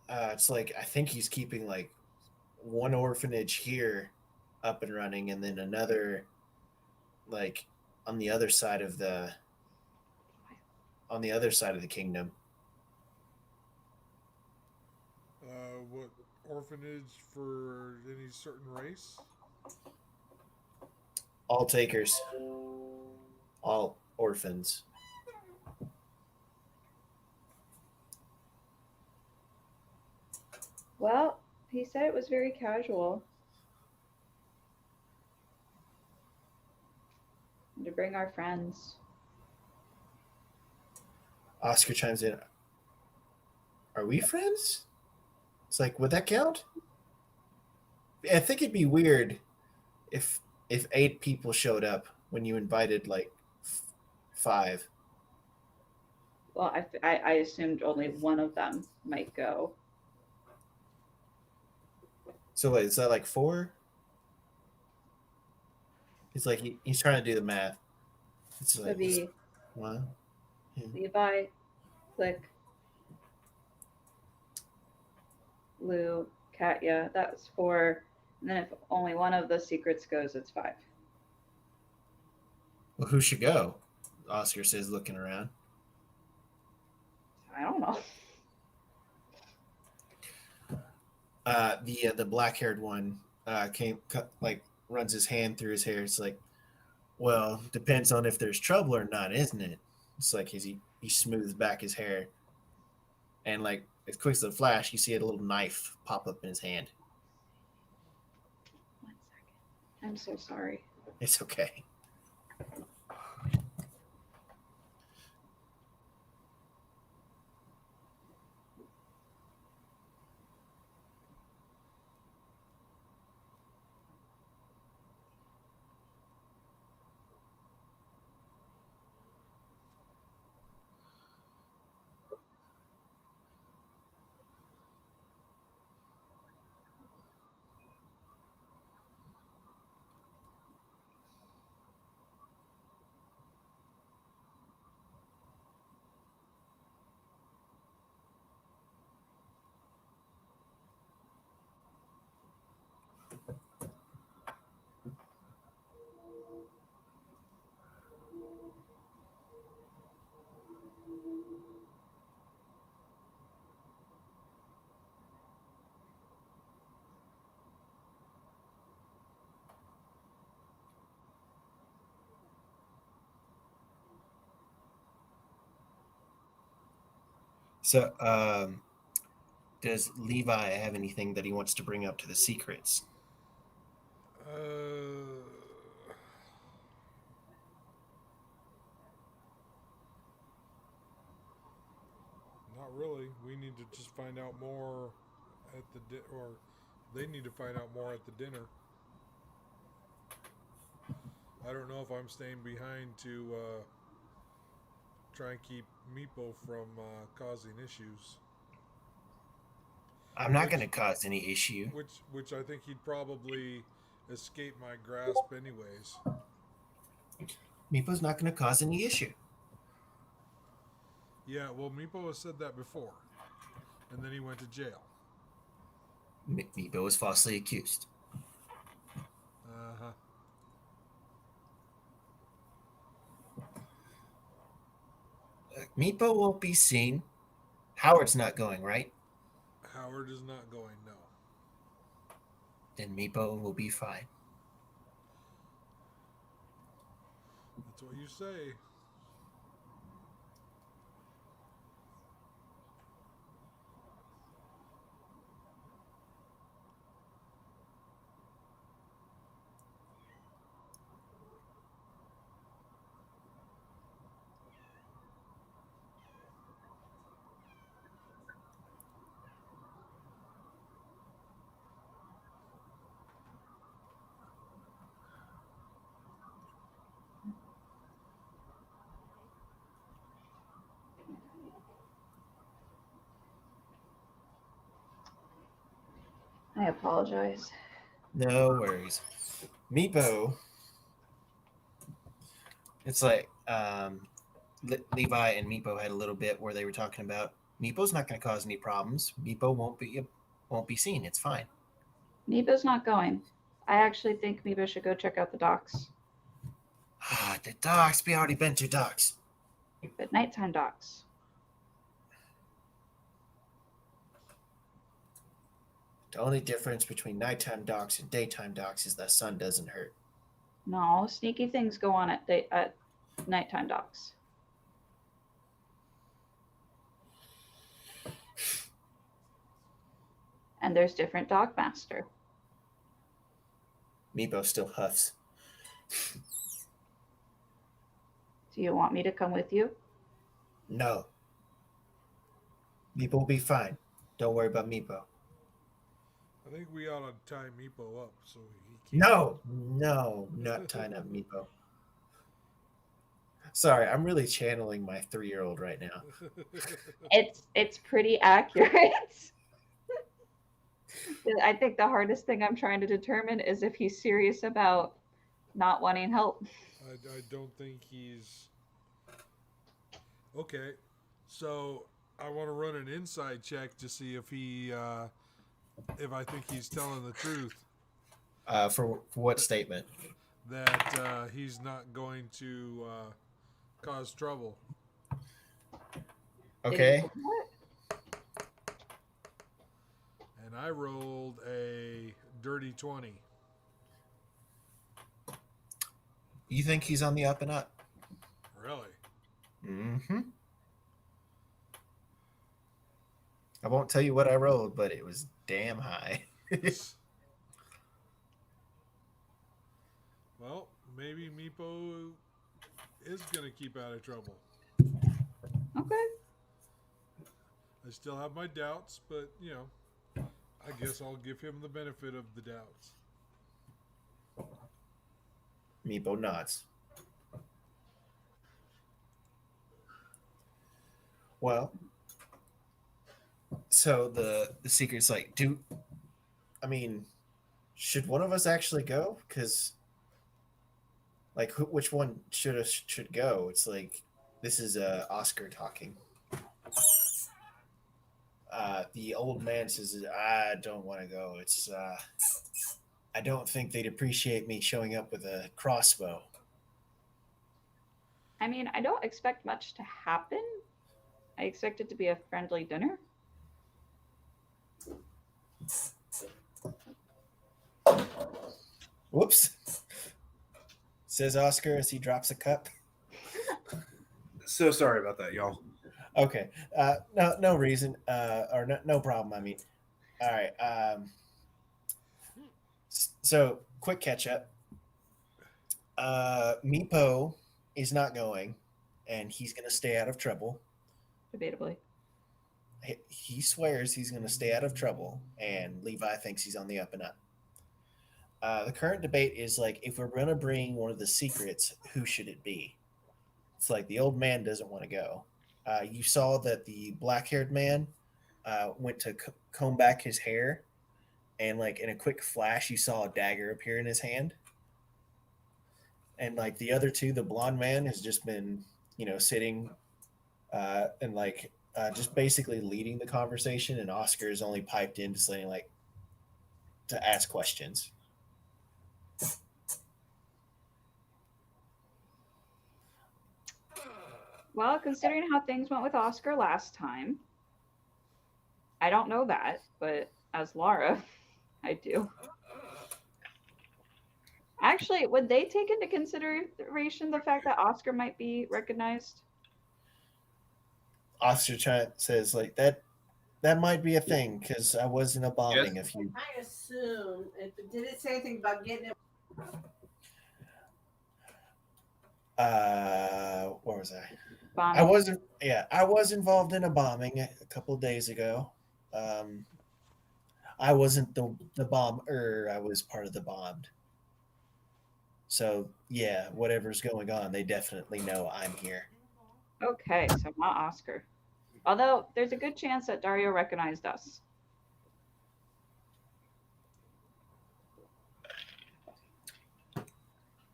It's like I think he's keeping like one orphanage here up and running, and then another like on the other side of the kingdom. What orphanage for any certain race? All takers, all orphans. Well, he said it was very casual. And to bring our friends. Oscar chimes in. Are we friends? It's like, would that count? I think it'd be weird if 8 people showed up when you invited like 5. Well, I assumed only one of them might go. So wait, is that like 4? It's like he's trying to do the math. It's So like the 1. Levi, Click, Lou, Katya, that's 4. And then if only one of the secrets goes, it's 5. Well, who should go? Oscar says, looking around. I don't know. The black haired one runs his hand through his hair. It's like, well, depends on if there's trouble or not, isn't it? It's like he smooths back his hair, and like as quick as a flash, you see a little knife pop up in his hand. 1 second. I'm so sorry. It's okay. So, does Levi have anything that he wants to bring up to the secrets? Not really. We need to just find out more at the or they need to find out more at the dinner. I don't know if I'm staying behind to try and keep Meepo from causing issues. I'm not going to cause any issue. Which I think he'd probably escape my grasp anyways. Meepo's not going to cause any issue. Yeah, well, Meepo has said that before, and then he went to jail. Meepo was falsely accused. Uh-huh. Meepo won't be seen. Howard's not going, right? Howard is not going, no. Then Meepo will be fine. That's what you say. I apologize. No worries. Meepo, it's like Levi and Meepo had a little bit where they were talking about Meepo's not going to cause any problems. Meepo won't be seen. It's fine. Meepo's not going. I actually think Meepo should go check out the docks. The docks. We already been to docks. But nighttime docks. The only difference between nighttime docks and daytime docks is the sun doesn't hurt. No, sneaky things go on at nighttime docks. And there's different dock master. Meepo still huffs. Do you want me to come with you? No. Meepo will be fine. Don't worry about Meepo. I think we ought to tie Meepo up so he can't. No, not tying up Meepo. Sorry, I'm really channeling my 3-year-old right now. It's pretty accurate. I think the hardest thing I'm trying to determine is if he's serious about not wanting help. I don't think he's okay. So I want to run an inside check to see if he, if I think he's telling the truth. For what statement? That he's not going to cause trouble. Okay. And I rolled a dirty 20. You think he's on the up and up? Really? Mm-hmm. I won't tell you what I rolled, but it was damn high. Well, maybe Meepo is going to keep out of trouble. Okay. I still have my doubts, but, you know, I guess I'll give him the benefit of the doubts. Meepo nods. Well, so the secret's like, should one of us actually go? Because, like, which one should go? It's like, this is Oscar talking. The old man says, I don't want to go. It's I don't think they'd appreciate me showing up with a crossbow. I mean, I don't expect much to happen. I expect it to be a friendly dinner. Whoops, says Oscar as he drops a cup. So sorry about that, y'all. Okay. No reason. Or no problem. I mean, all right. So quick catch up. Meepo is not going, and he's going to stay out of trouble. Debatably. He swears he's going to stay out of trouble, and Levi thinks he's on the up and up. The current debate is like, if we're going to bring one of the secrets, who should it be? It's like the old man doesn't want to go. You saw that the black haired man went to comb back his hair, and like in a quick flash, you saw a dagger appear in his hand. And like the other two, the blonde man has just been, sitting and like just basically leading the conversation, and Oscar is only piped in, just letting like to ask questions. Well, considering how things went with Oscar last time, I don't know that, but as Laura, I do. Actually, would they take into consideration the fact that Oscar might be recognized? Oscar says like that might be a thing because I was in a bombing Yes. a few. I assume. Did it say anything about getting it? Where was I? Bombing. I was involved in a bombing a couple of days ago. I wasn't the bomber. I was part of the bombed. So yeah, whatever's going on, they definitely know I'm here. Okay, so not Oscar. Although there's a good chance that Dario recognized us.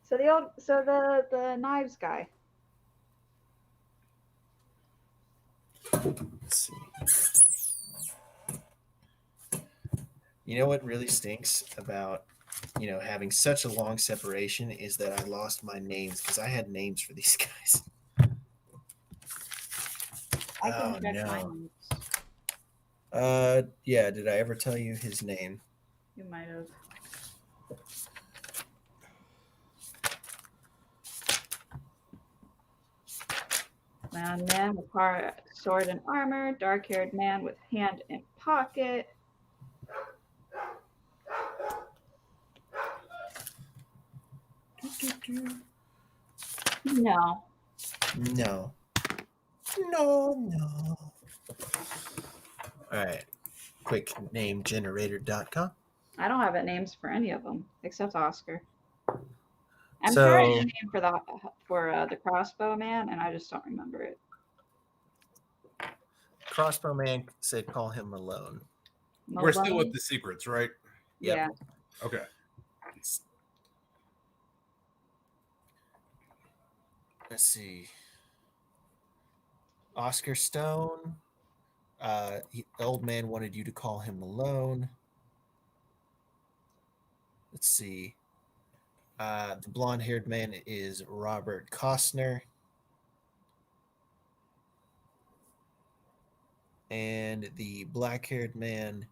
So the knives guy. Let's see. You know what really stinks about having such a long separation is that I lost my names because I had names for these guys. I can Oh, check no. my notes. Yeah. Did I ever tell you his name? You might have. Man with sword and armor, dark-haired man with hand in pocket. No. No. No. All right. Quick name generator.com. I don't have names for any of them except Oscar. I'm So- trying a name for the crossbow man, and I just don't remember it. Crossbow Man said call him Malone. We're still Malone? with the secrets, right? Yep. Yeah. Okay. Let's see. Oscar Stone. The old man wanted you to call him Malone. Let's see. The blonde-haired man is Robert Costner. And the black-haired man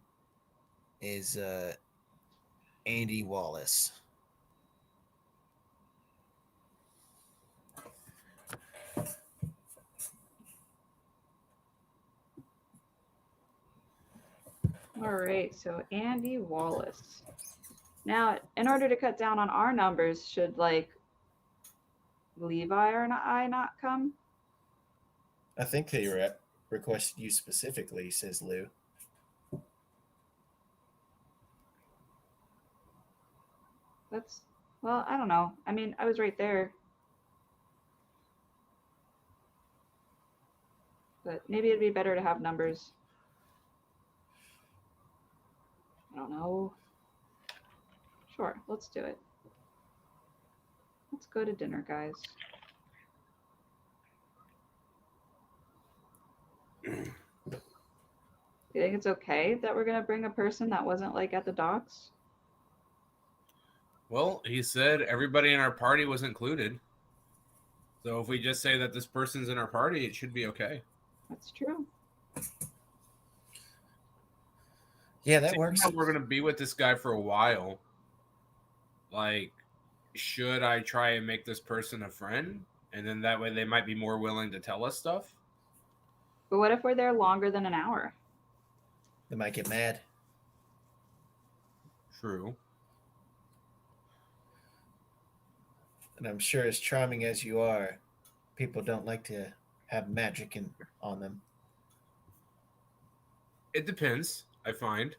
is Andy Wallace. All right, so Andy Wallace. Now, in order to cut down on our numbers, should like Levi or I not come? I think they requested you specifically, says Lou. Well, I don't know. I mean, I was right there. But maybe it'd be better to have numbers. I don't know. Sure, let's do it. Let's go to dinner, guys. You think it's okay that we're gonna bring a person that wasn't like at the docks? Well, he said everybody in our party was included. So if we just say that this person's in our party, it should be okay. That's true. Yeah, that Seeing works. how we're gonna be with this guy for a while. Like, should I try and make this person a friend, and then that way they might be more willing to tell us stuff? But what if we're there longer than an hour? They might get mad. True. And I'm sure, as charming as you are, people don't like to have magic on them. It depends, I find.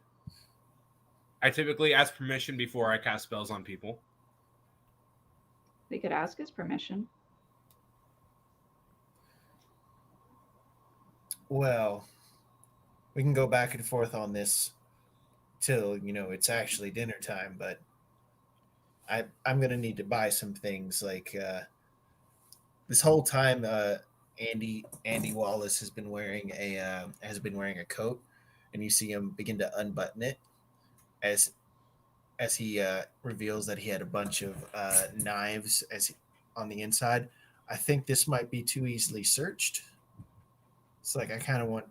I typically ask permission before I cast spells on people. We could ask his permission. Well, we can go back and forth on this till it's actually dinner time. But I'm gonna need to buy some things. Like this whole time, Andy Wallace has been wearing a coat, and you see him begin to unbutton it as he reveals that he had a bunch of knives on the inside. I think this might be too easily searched. It's like I kind of want.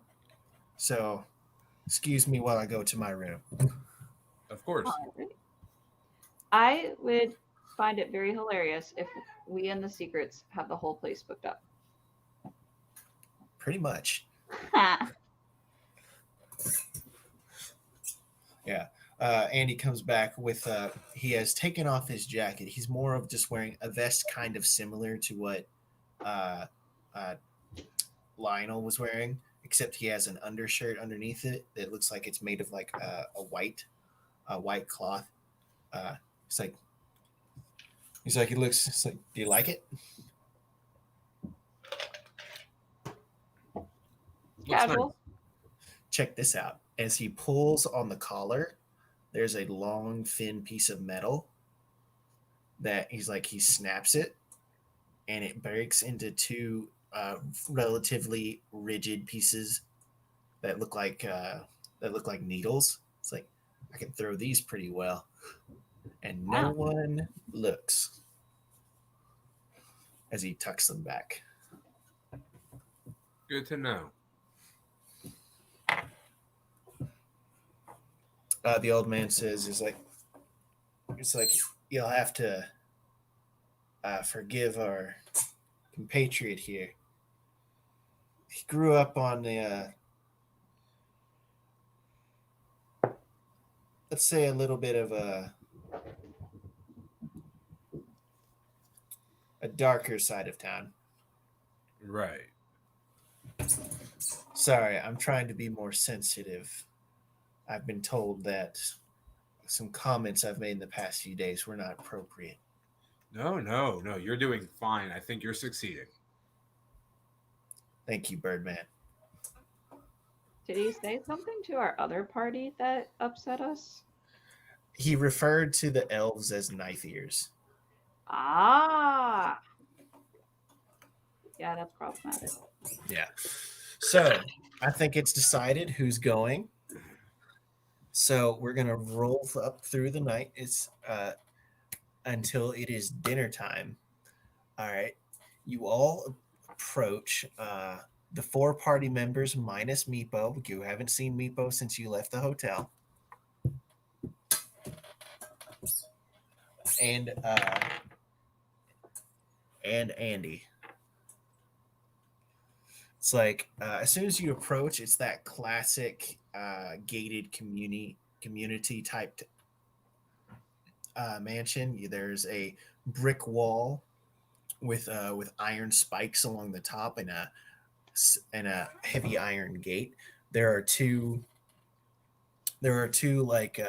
So, excuse me while I go to my room. Of course. I would find it very hilarious if we and the secrets have the whole place booked up. Pretty much. Yeah. Andy comes back with he has taken off his jacket. He's more of just wearing a vest, kind of similar to what Lionel was wearing, except he has an undershirt underneath it that looks like it's made of like a white cloth. He's like, do you like it? Casual. Nice. Check this out. As he pulls on the collar, there's a long, thin piece of metal that he snaps it, and it breaks into two relatively rigid pieces that look like needles. It's like, I can throw these pretty well, and no Wow. one looks as he tucks them back. Good to know. The old man says, it's like you'll have to forgive our compatriot here. He grew up on the let's say a little bit of a darker side of town. Right. Sorry, I'm trying to be more sensitive. I've been told that some comments I've made in the past few days were not appropriate. No. You're doing fine. I think you're succeeding. Thank you, Birdman. Did he say something to our other party that upset us? He referred to the elves as knife ears. Ah. Yeah, that's problematic. Yeah. So I think it's decided who's going. So we're gonna roll up through the night. It's until it is dinner time. All right. You all approach the 4 party members minus Meepo. You haven't seen Meepo since you left the hotel. And Andy. It's like as soon as you approach, it's that classic gated community type mansion. There's a brick wall with iron spikes along the top and a heavy iron gate. There are two like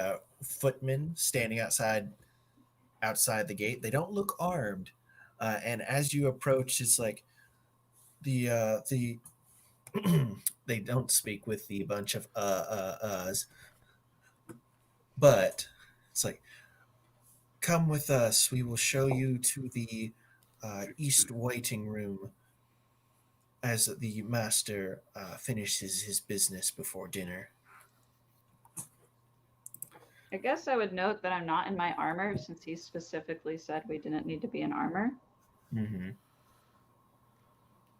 footmen standing outside the gate. They don't look armed, and as you approach, it's like the they don't speak with the bunch of uhs, but it's like, come with us. We will show you to the east waiting room as the master finishes his business before dinner. I guess I would note that I'm not in my armor since he specifically said we didn't need to be in armor. Mm-hmm.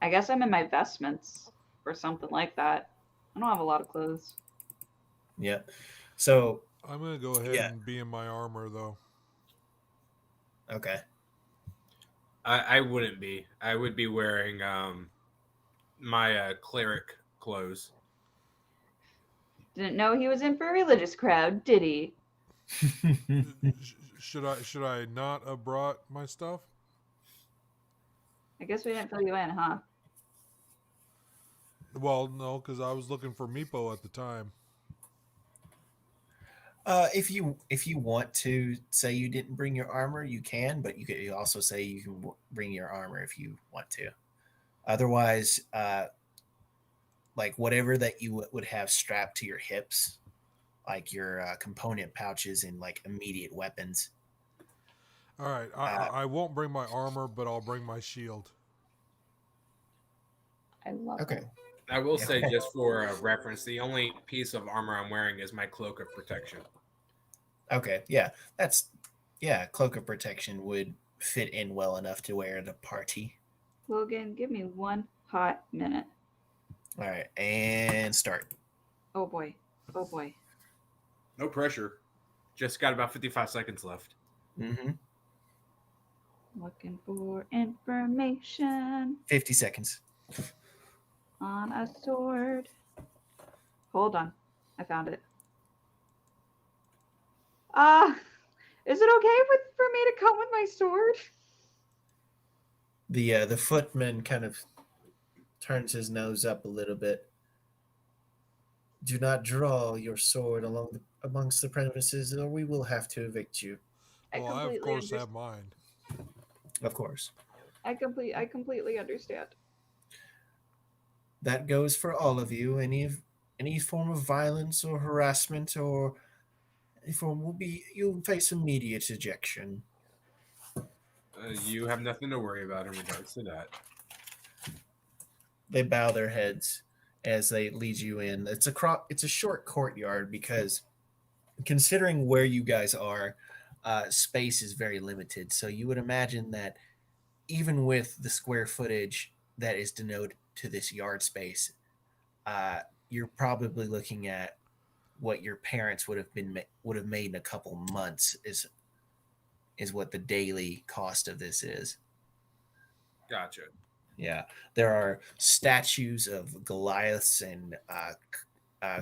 I guess I'm in my vestments or something like that. I don't have a lot of clothes. Yep. So, I'm gonna go ahead Yeah. and be in my armor though. okay. I wouldn't be. I would be wearing my cleric clothes. Didn't know he was in for a religious crowd, did he? Should I not have brought my stuff? I guess we didn't fill you in, huh? Well, no, because I was looking for Meepo at the time. If you want to say you didn't bring your armor, you can, but you could also say you can bring your armor if you want to. Otherwise, like whatever that you would have strapped to your hips, like your component pouches and like immediate weapons. All right, I won't bring my armor, but I'll bring my shield. I love Okay. it. I will say, just for reference, the only piece of armor I'm wearing is my cloak of protection. Okay. Yeah. Cloak of protection would fit in well enough to wear at a party. Logan, give me 1 hot minute. All right, and start. Oh boy. Oh boy. No pressure. Just got about 55 seconds left. Mm-hmm. Looking for information 50 seconds. on a sword. Hold on. I found it. Is it okay for me to come with my sword? The footman kind of turns his nose up a little bit. Do not draw your sword amongst the premises, or we will have to evict you. Well, I of course have mine. Of course. I completely understand. That goes for all of you. Any form of violence or harassment or any form you'll face immediate ejection. You have nothing to worry about in regards to that. They bow their heads as they lead you in. It's a short courtyard because considering where you guys are, space is very limited. So you would imagine that even with the square footage that is denoted to this yard space, you're probably looking at what your parents would have made in a couple months is what the daily cost of this is. Gotcha. Yeah, there are statues of Goliaths and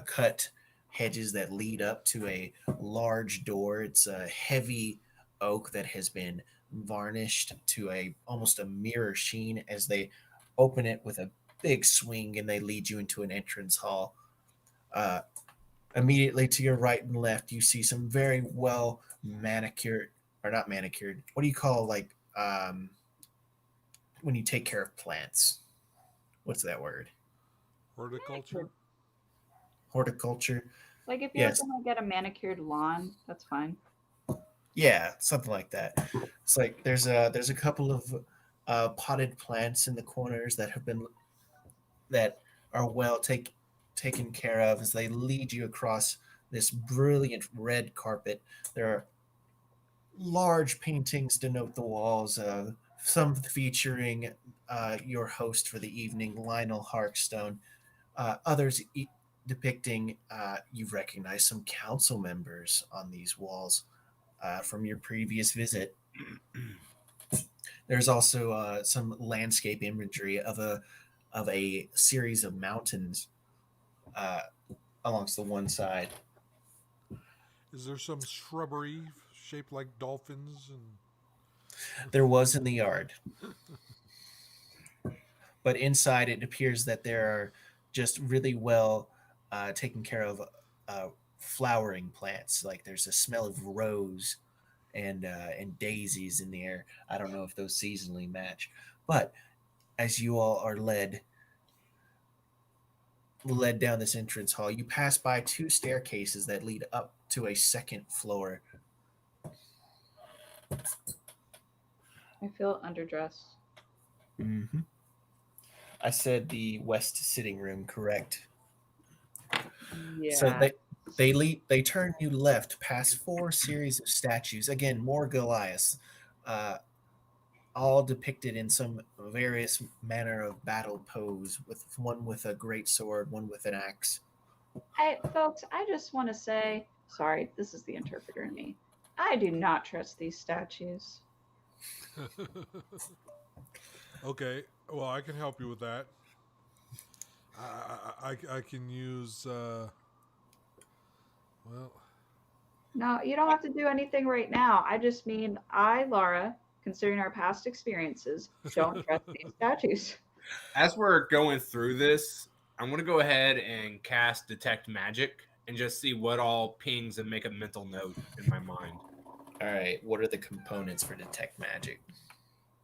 cut hedges that lead up to a large door. It's a heavy oak that has been varnished to almost a mirror sheen as they open it with a big swing and they lead you into an entrance hall. Immediately to your right and left, you see some very well manicured, or not manicured. What do you call when you take care of plants? What's that word? Horticulture? Horticulture. Like if you're Yes. gonna get a manicured lawn, that's fine. Yeah, something like that. It's like there's a couple of potted plants in the corners that are well taken care of as they lead you across this brilliant red carpet. There are large paintings denote the walls, some featuring your host for the evening, Lionel Harkstone. Others depicting, you've recognized some council members on these walls from your previous visit. There's also some landscape imagery of a series of mountains alongst the one side. Is there some shrubbery shaped like dolphins? And There was in the yard. But inside, it appears that there are just really well taken care of flowering plants. Like there's a smell of rose and daisies in the air. I don't know if those seasonally match. But as you all are led down this entrance hall, you pass by 2 staircases that lead up to a second floor. I feel underdressed. Mm-hmm. I said the west sitting room, correct? Yeah. So they turn you left past 4 series of statues. Again, more Goliaths, all depicted in some various manner of battle pose. With one with a great sword, one with an axe. Folks, I just want to say, sorry, this is the interpreter in me. I do not trust these statues. Okay, well, I can help you with that. I can use. Well, No, you don't have to do anything right now. I just mean, Laura, considering our past experiences, don't trust these statues. As we're going through this, I'm going to go ahead and cast Detect Magic and just see what all pings and make a mental note in my mind. All right. What are the components for detect magic?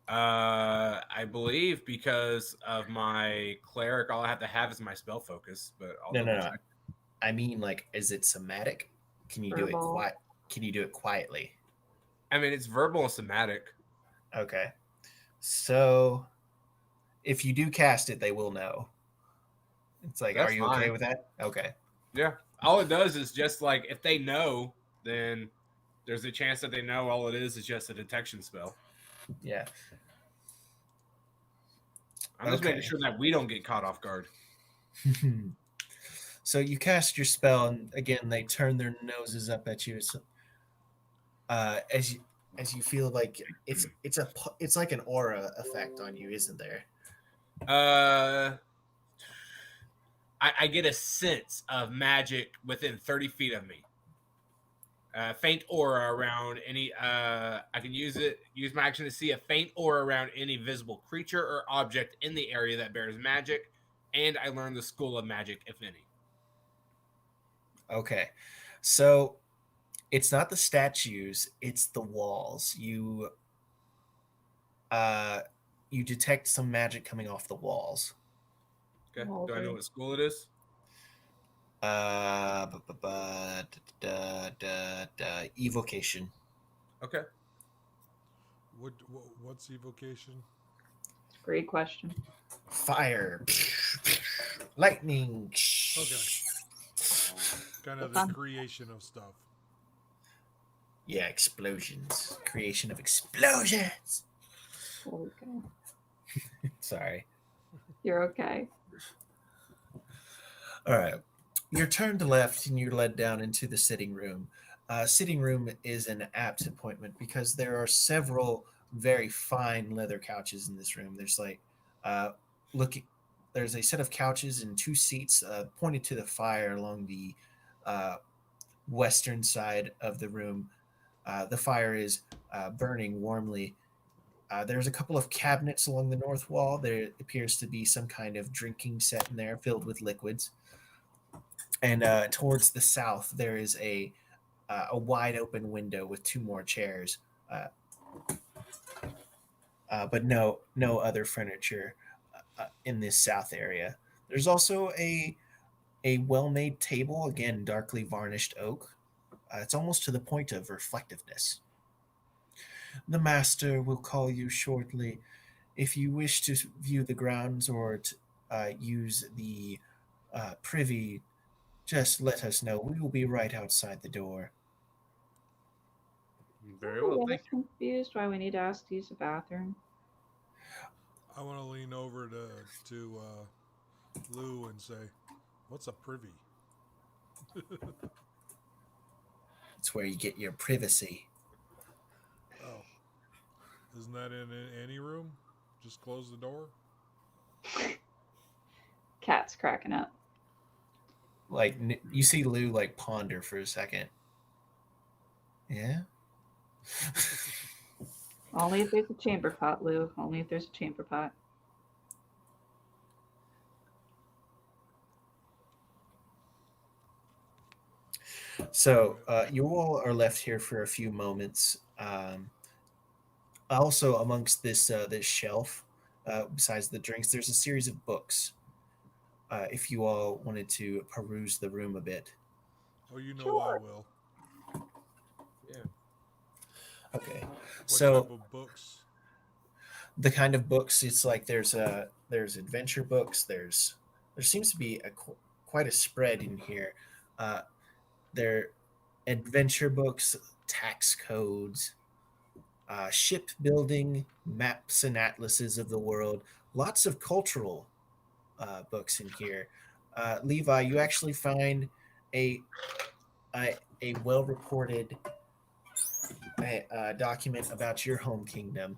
I believe because of my cleric, all I have to have is my spell focus. But I'll No, no, double no. check. I mean, like, is it somatic? Can you do it Verbal. quiet? Can you do it quietly? I mean, it's verbal and somatic. Okay. So, if you do cast it, they will know. It's like, That's are you okay fine. with that? Okay. Yeah. All it does is just like if they know, then there's a chance that they know all it is just a detection spell. Yeah. I'm just making Okay. sure that we don't get caught off guard. So you cast your spell, and again, they turn their noses up at you. So, as you feel like it's like an aura effect on you, isn't there? I get a sense of magic within 30 feet of me. Faint aura around any. I can use my action to see a faint aura around any visible creature or object in the area that bears magic, and I learn the school of magic, if any. Okay. So it's not the statues, it's the walls. You detect some magic coming off the walls. Okay. Oh, Do I know okay. what school it is? Evocation. Okay. what's evocation? It's a great question. Fire. Lightning. Okay. Kind of Fun. the creation of stuff. Yeah, explosions. Creation of explosions. Okay. Sorry. You're okay. All right. You're turned left and you're led down into the sitting room. Sitting room is an apt appointment because there are several very fine leather couches in this room. There's like, looking, there's a set of couches and two seats pointed to the fire along the western side of the room. The fire is burning warmly. There's a couple of cabinets along the north wall. There appears to be some kind of drinking set in there filled with liquids. And towards the south, there is a wide open window with two more chairs, but no other furniture in this south area. There's also a well made table, again darkly varnished oak. It's almost to the point of reflectiveness. The master will call you shortly. If you wish to view the grounds or to use the privy, just let us know. We will be right outside the door. Very I'm well. a Thank little confused why we need to ask to use the bathroom. I want to lean over to Lou and say, "What's a privy?" It's where you get your privacy. Oh, isn't that in any room? Just close the door. Cat's cracking up. Like you see Lou like ponder for a second. Yeah. Only if there's a chamber pot, Lou. Only if there's a chamber pot. So you all are left here for a few moments. Also, amongst this shelf, besides the drinks, there's a series of books. If you all wanted to peruse the room a bit. Oh, you know Sure. I will. Yeah. Okay. What So type of books? the kind of books, it's like there's adventure books. There seems to be quite a spread in here. There adventure books, tax codes, shipbuilding, maps and atlases of the world. Lots of cultural books in here. Levi, you actually find a well reported document about your home kingdom.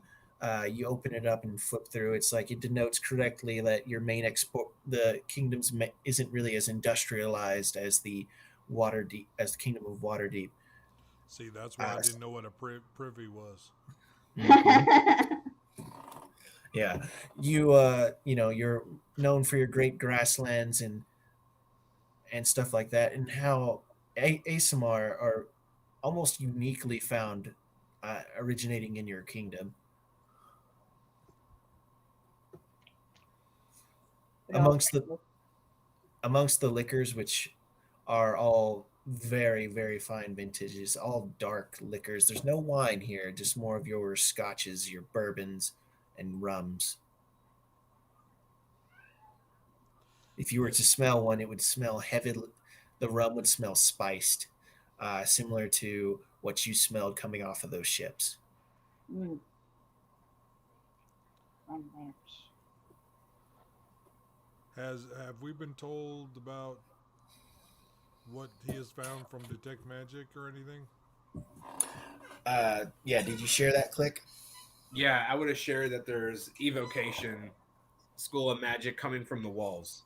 You open it up and flip through. It's like it denotes correctly that your main export, the kingdom's isn't really as industrialized as the as the kingdom of Waterdeep. See, that's why I didn't know what a privy was. Mhm. Yeah, you're known for your great grasslands and stuff like that, and how ASMR are almost uniquely found, originating in your kingdom. We all Amongst the liquors, which are all very, very fine vintages, all dark liquors. There's no wine here, just more of your scotches, your bourbons, and rums. If you were to smell one, it would smell heavy. The rum would smell spiced, similar to what you smelled coming off of those ships. Mm. Rum lamps. Have we been told about what he has found from detect magic or anything? Yeah, did you share that click? Yeah, I would have shared that there's evocation, school of magic coming from the walls.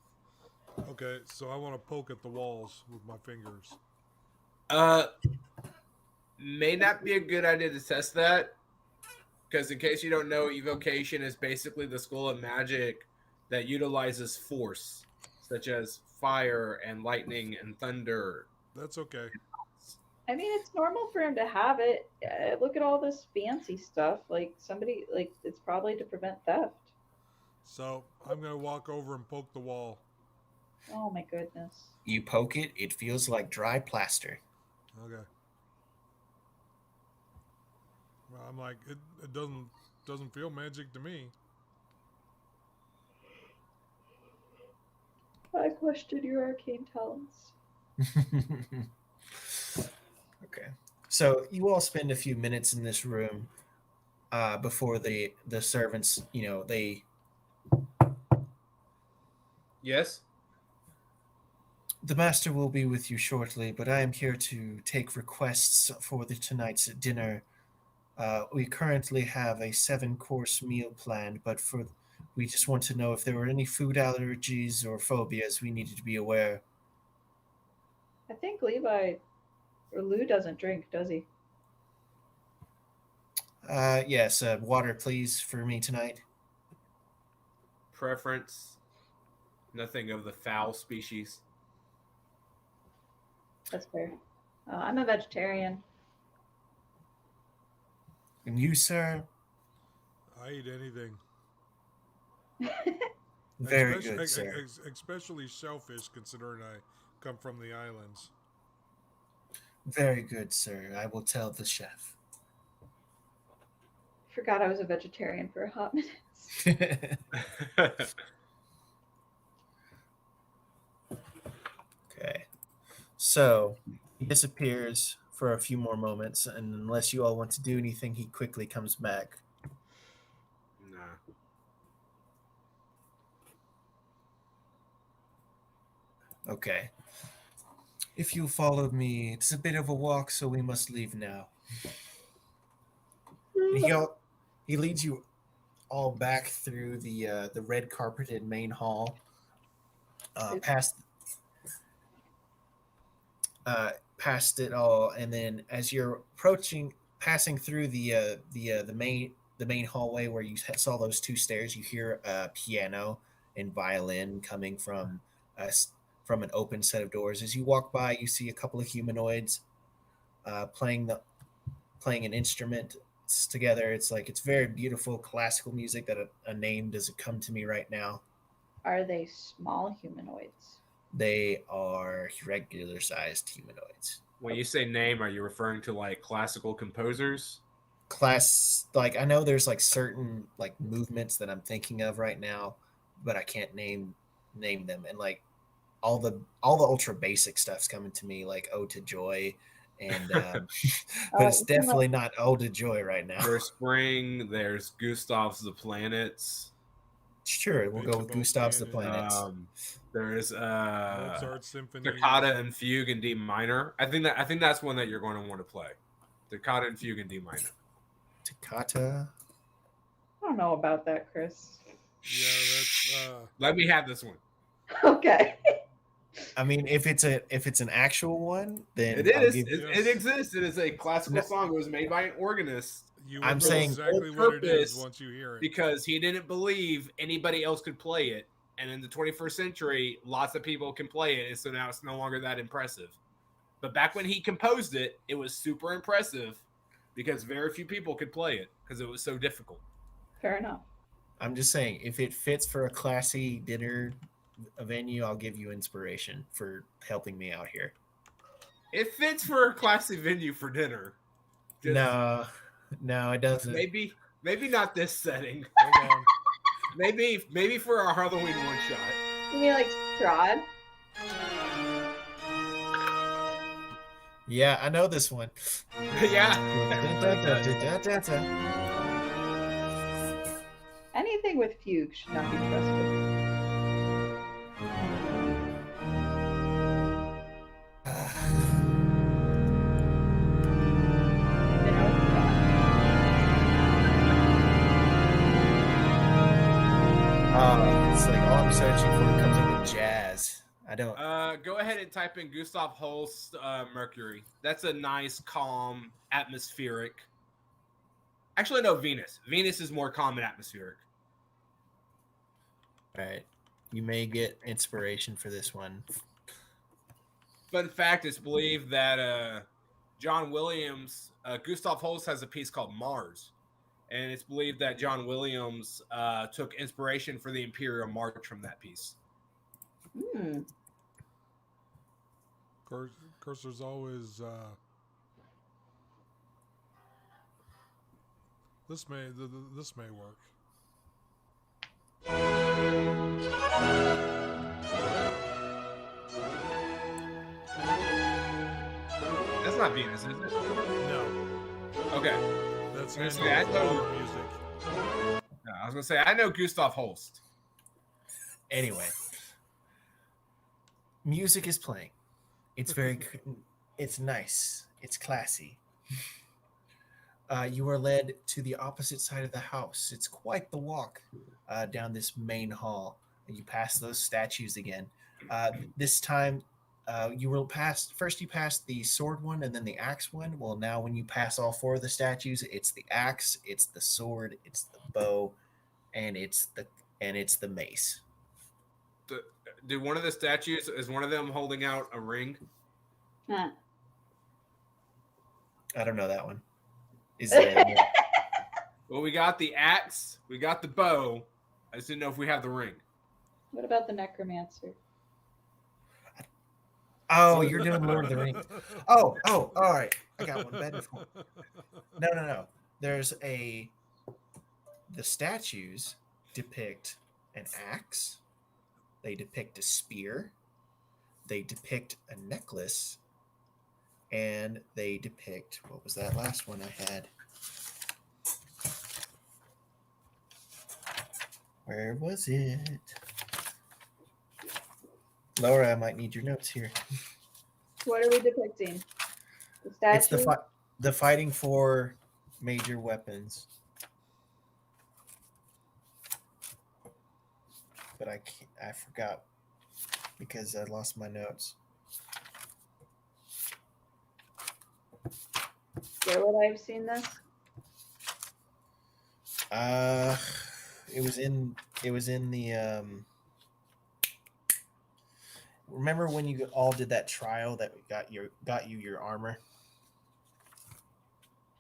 Okay, so I want to poke at the walls with my fingers. May not be a good idea to test that, because in case you don't know, evocation is basically the school of magic that utilizes force, such as fire and lightning and thunder. That's okay. I mean, it's normal for him to have it. Look at all this fancy stuff. Like somebody, like it's probably to prevent theft. So I'm gonna walk over and poke the wall. Oh my goodness. You poke it, it feels like dry plaster. Okay. Well, I'm like, it doesn't feel magic to me. I question your arcane talents. Okay. So you all spend a few minutes in this room, before the servants, they Yes? the master will be with you shortly, but I am here to take requests for tonight's dinner. We currently have a 7-course meal planned, but we just want to know if there were any food allergies or phobias we needed to be aware. I think Levi or Lou doesn't drink, does he? Yes, water, please, for me tonight. Preference, nothing of the foul species. That's fair. I'm a vegetarian. And you, sir? I eat anything. Very good, sir. Especially shellfish, considering I come from the islands. Very good, sir. I will tell the chef. Forgot I was a vegetarian for a hot minute. Okay. So he disappears for a few more moments, and unless you all want to do anything, he quickly comes back. Nah. Okay. If you followed me, it's a bit of a walk, so we must leave now. And he leads you all back through the red carpeted main hall, past it all, and then as you're passing through the main hallway where you saw those 2 stairs, you hear a piano and violin coming from an open set of doors. As you walk by, you see a couple of humanoids playing an instrument together. It's very beautiful classical music that a name doesn't come to me right now. Are they small humanoids? They are regular sized humanoids. When you say name, are you referring to like classical composers? I know there's like certain like movements that I'm thinking of right now, but I can't name them. And like all the ultra basic stuff's coming to me, like Ode to Joy, and but it's definitely not Ode to Joy right now. There's Spring. There's Gustav's The Planets. Sure, we'll go with Gustav's The Planets. There's Mozart Symphony, Toccata and Fugue in D minor. I think that's one that you're going to want to play. Toccata and Fugue in D minor. Toccata don't know about that, Chris. Yeah, that's Let me have this one. Okay. I mean, if it's an actual one, then It I'll is. give It, you. it exists. It is a classical No. song. It was made by an organist you I'm will know saying exactly on what it is purpose once you hear it. because he didn't believe anybody else could play it. And in the 21st century, lots of people can play it, and so now it's no longer that impressive. But back when he composed it, it was super impressive because very few people could play it because it was so difficult. Fair enough. I'm just saying, if it fits for a classy dinner venue, I'll give you inspiration for helping me out here. It fits for a classy venue for dinner. Just No, it doesn't. maybe not this setting. Hold on. Maybe for our Halloween one shot. You mean like Strahd? Yeah, I know this one. Yeah. Anything with fugue should not be trusted. You know, It's like all I'm searching for comes up with jazz. I don't. Go ahead and type in Gustav Holst Mercury. That's a nice, calm, atmospheric. Actually, no, Venus. Venus is more calm and atmospheric. All right, you may get inspiration for this one. Fun fact: it's believed that John Williams, Gustav Holst has a piece called Mars, and it's believed that John Williams took inspiration for the Imperial March from that piece. hmm. Of course, there's always this may work. That's not Venus, is it? No, Okay. that's I was Handel gonna say, I know- Power music. No, I was gonna say I know Gustav Holst. Anyway, music is playing. It's very, it's nice. It's classy. You are led to the opposite side of the house. It's quite the walk down this main hall. And you pass those statues again. This time, you will pass. First, you passed the sword one, and then the axe one. Well, now when you pass all four of the statues, it's the axe, it's the sword, it's the bow, and it's the mace. Do one of the statues is one of them holding out a ring? Huh. I don't know that one. Is there? Well, we got the axe, we got the bow. I just didn't know if we have the ring. What about the necromancer? Oh, you're doing Lord of the Rings. Oh, all right. I got one better for. No. The statues depict an axe. They depict a spear. They depict a necklace. And they depict, what was that last one I had? Where was it? Laura, I might need your notes here. What are we depicting? The statue? It's the fighting for major weapons. But I forgot because I lost my notes. Where would I have seen this? It was in the remember when you all did that trial that got you your armor?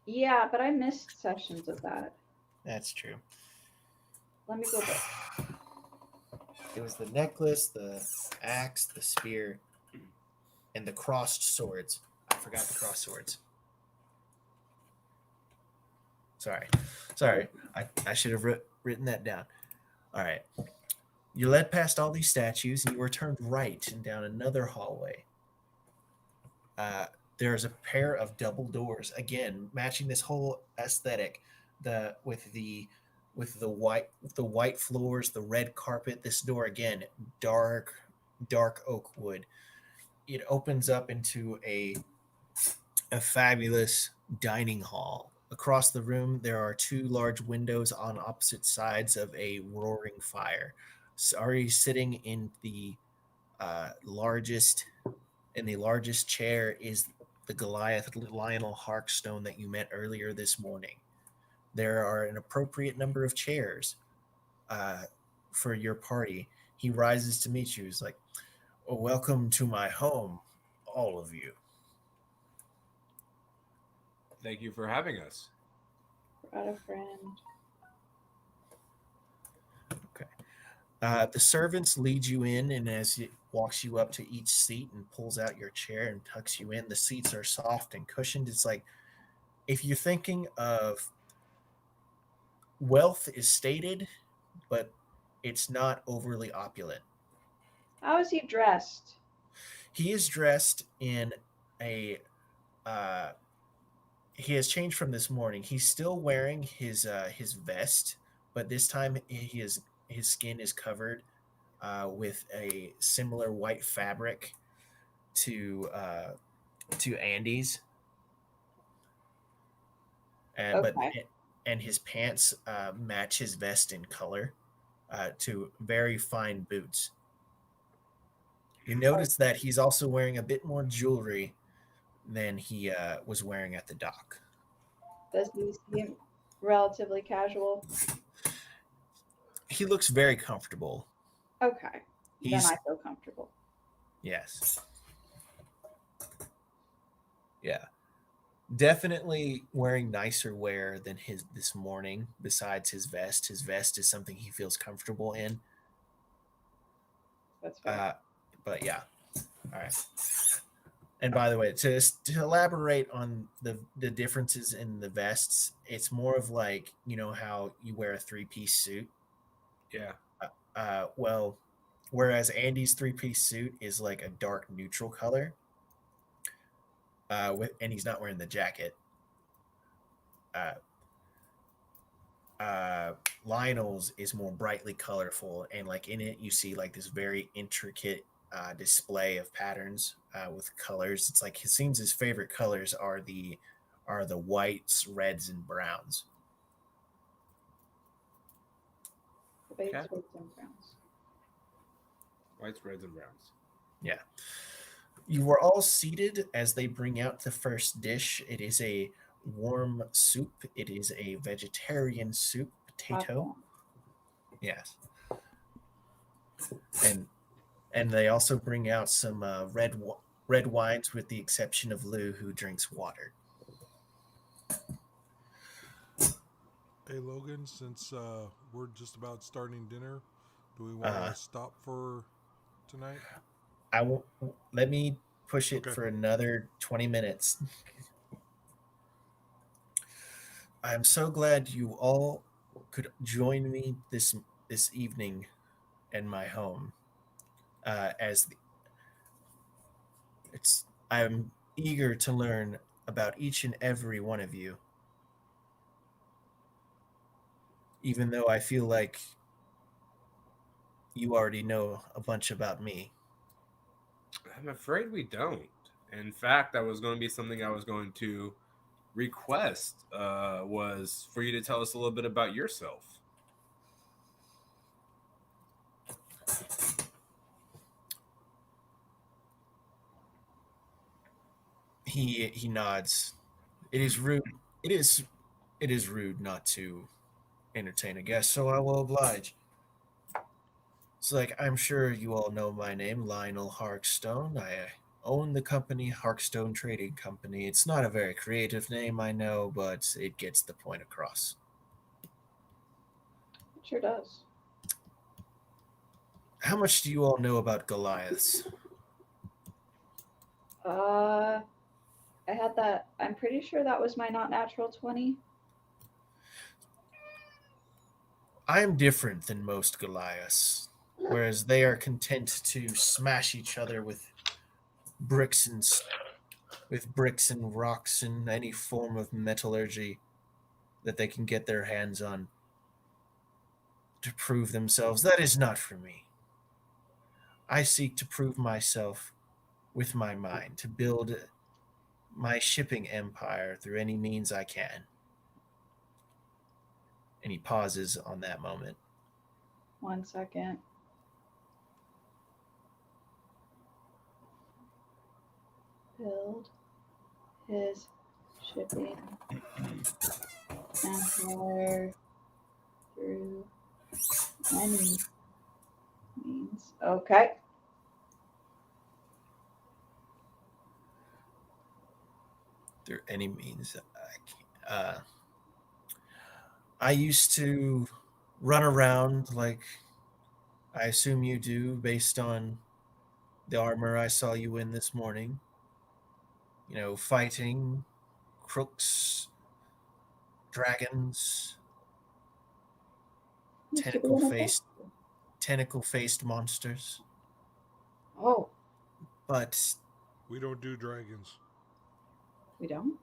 Yeah, but I missed sessions of that. That's true. Let me go back. It was the necklace, the axe, the spear, and the crossed swords. I forgot the crossed swords. Sorry. I should have written that down. All right. You led past all these statues and you were turned right and down another hallway. There's a pair of double doors, again matching this whole aesthetic. With the white floors, the red carpet. This door again, dark oak wood. It opens up into a fabulous dining hall. across the room, there are two large windows on opposite sides of a roaring fire. Sari sitting largest in the largest chair is the Goliath Lionel Harkstone that you met earlier this morning. There are an appropriate number of chairs for your party. He rises to meet you. He's like, "Oh, welcome to my home, all of you." Thank you for having us. Brought a friend. The servants lead you in, and as it walks you up to each seat and pulls out your chair and tucks you in, the seats are soft and cushioned. It's like if you're thinking of wealth is stated, but it's not overly opulent. How is he dressed? He is dressed in a. He has changed from this morning. He's still wearing his vest, but this time his skin is covered with a similar white fabric to Andy's, Okay. and his pants match his vest in color to very fine boots. You notice that he's also wearing a bit more jewelry than he was wearing at the dock. Does he seem relatively casual? He looks very comfortable. Okay. He's Then I feel comfortable. yes. Yeah. Definitely wearing nicer wear than his this morning besides his vest. His vest is something he feels comfortable in. That's fair. But yeah. All right. And by the way, to elaborate on the differences in the vests, it's more of like, you know how you wear a three-piece suit? Yeah. Well, whereas Andy's three-piece suit is like a dark neutral color, and he's not wearing the jacket. Lionel's is more brightly colorful, and like in it, you see like this very intricate display of patterns with colors. It's like it seems his favorite colors are the whites, reds, and browns. Whites, Okay. reds, and browns. Whites, reds, and browns. Yeah. You were all seated as they bring out the first dish. It is a warm soup. It is a vegetarian soup, potato. Awesome. Yes. And they also bring out some red wines, with the exception of Lou, who drinks water. Hey Logan, since we're just about starting dinner, do we want to stop for tonight? I will let me push it Okay. for another 20 minutes. I'm so glad you all could join me this evening in my home. I'm eager to learn about each and every one of you. Even though I feel like you already know a bunch about me. I'm afraid we don't. In fact, that was going to be something I was going to request, was for you to tell us a little bit about yourself. He nods. It is rude. It is rude not to entertain a guest, so I will oblige. It's like, I'm sure you all know my name, Lionel Harkstone. I own the company Harkstone Trading Company. It's not a very creative name, I know, but it gets the point across. It sure does. How much do you all know about Goliaths? I had that. I'm pretty sure that was my not natural 20. I am different than most Goliaths, whereas they are content to smash each other with bricks and rocks and any form of metallurgy that they can get their hands on to prove themselves. That is not for me. I seek to prove myself with my mind, to build my shipping empire through any means I can. And he pauses on that moment. 1 second. Build his shipping empire through any means. Okay. Through any means. I used to run around like I assume you do, based on the armor I saw you in this morning. You know, fighting crooks, dragons, Used to be an tentacle faced monsters. Oh, But We don't do dragons. we don't?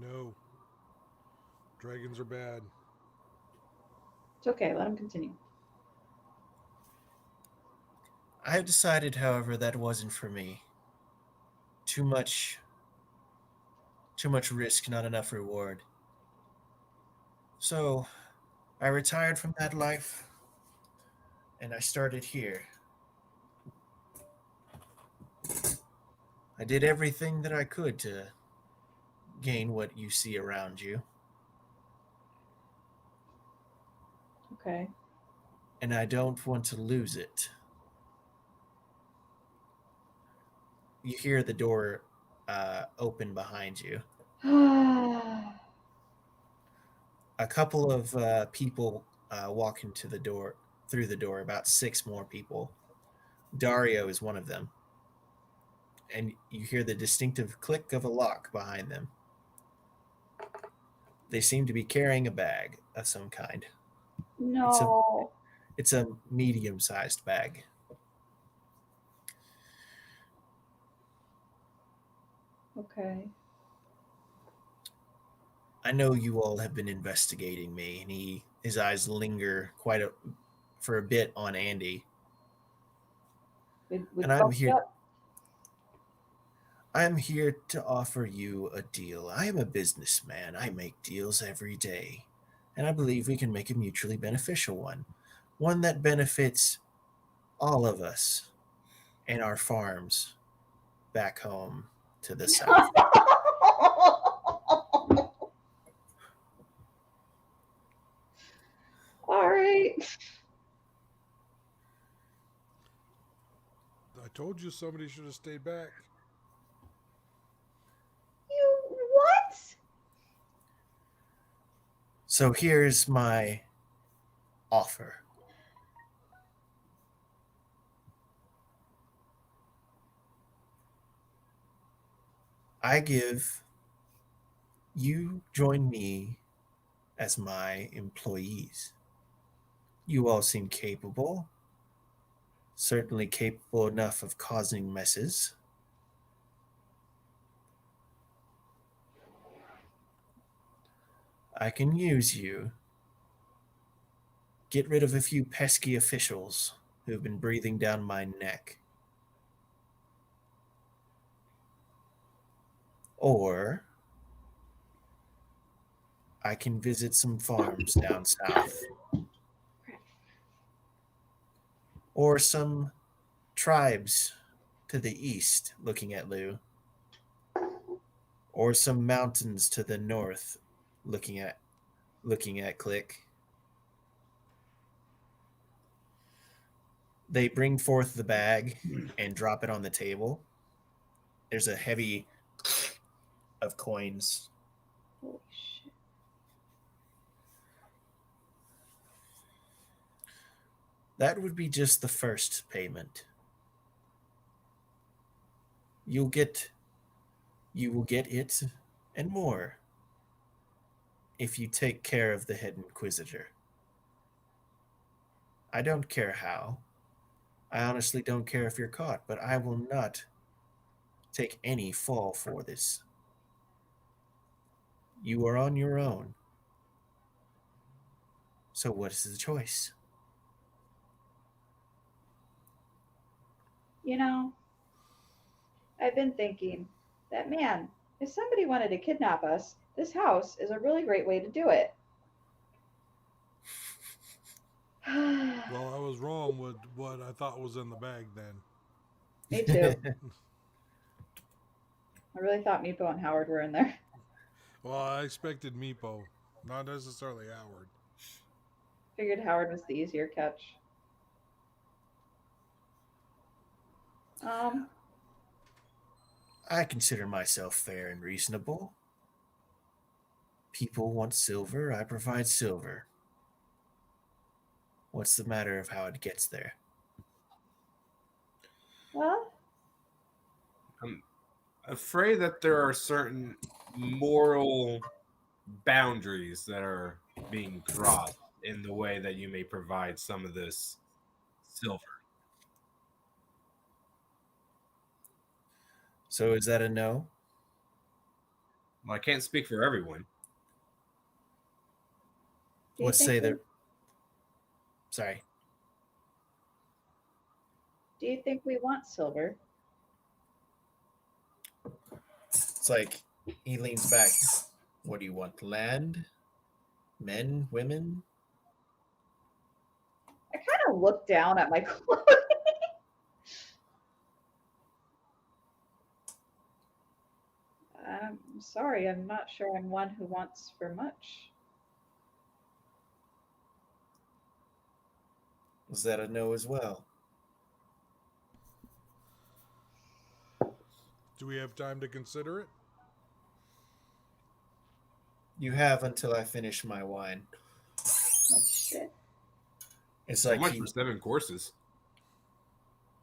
No. Dragons are bad. It's okay. Let him continue. I have decided, however, that wasn't for me. Too much risk, not enough reward. So I retired from that life and I started here. I did everything that I could to gain what you see around you, Okay. and I don't want to lose it. You hear the door open behind you. A couple of people walk into the door, through the door, about 6 more people. Dario is one of them. And you hear the distinctive click of a lock behind them. They seem to be carrying a bag of some kind. No. It's a medium-sized bag. Okay. I know you all have been investigating me, and his eyes linger for a bit on Andy. We And I'm fucked here. up. I'm here to offer you a deal. I am a businessman. I make deals every day. And I believe we can make a mutually beneficial one. One that benefits all of us and our farms back home to the south. All right. I told you somebody should have stayed back. You what? So here's my offer. I give you join me as my employees. You all seem capable, certainly capable enough of causing messes. I can use you, get rid of a few pesky officials who've been breathing down my neck. Or I can visit some farms down south. Or some tribes to the east, looking at Lou. Or some mountains to the north, looking at Click. They bring forth the bag and drop it on the table. There's a heavy of coins. Holy shit. That would be just the first payment. You will get it and more if you take care of the head inquisitor. I don't care how. I honestly don't care if you're caught, but I will not take any fall for this. You are on your own. So what is the choice? You know, I've been thinking that, man, if somebody wanted to kidnap us, this house is a really great way to do it. Well, I was wrong with what I thought was in the bag then. Me too. I really thought Meepo and Howard were in there. Well, I expected Meepo, not necessarily Howard. Figured Howard was the easier catch. I consider myself fair and reasonable. People want silver, I provide silver. What's the matter of how it gets there? Well, I'm afraid that there are certain moral boundaries that are being crossed in the way that you may provide some of this silver. So is that a no? Well, I can't speak for everyone. do you Let's think say we- that. Sorry. Do you think we want silver? It's like he leans back. What do you want? Land? Men? Women? I kind of look down at my clothes. I'm sorry, I'm not sure I'm one who wants for much. Was that a no as well? Do we have time to consider it? You have until I finish my wine. Oh, shit. It's So like much for 7 courses.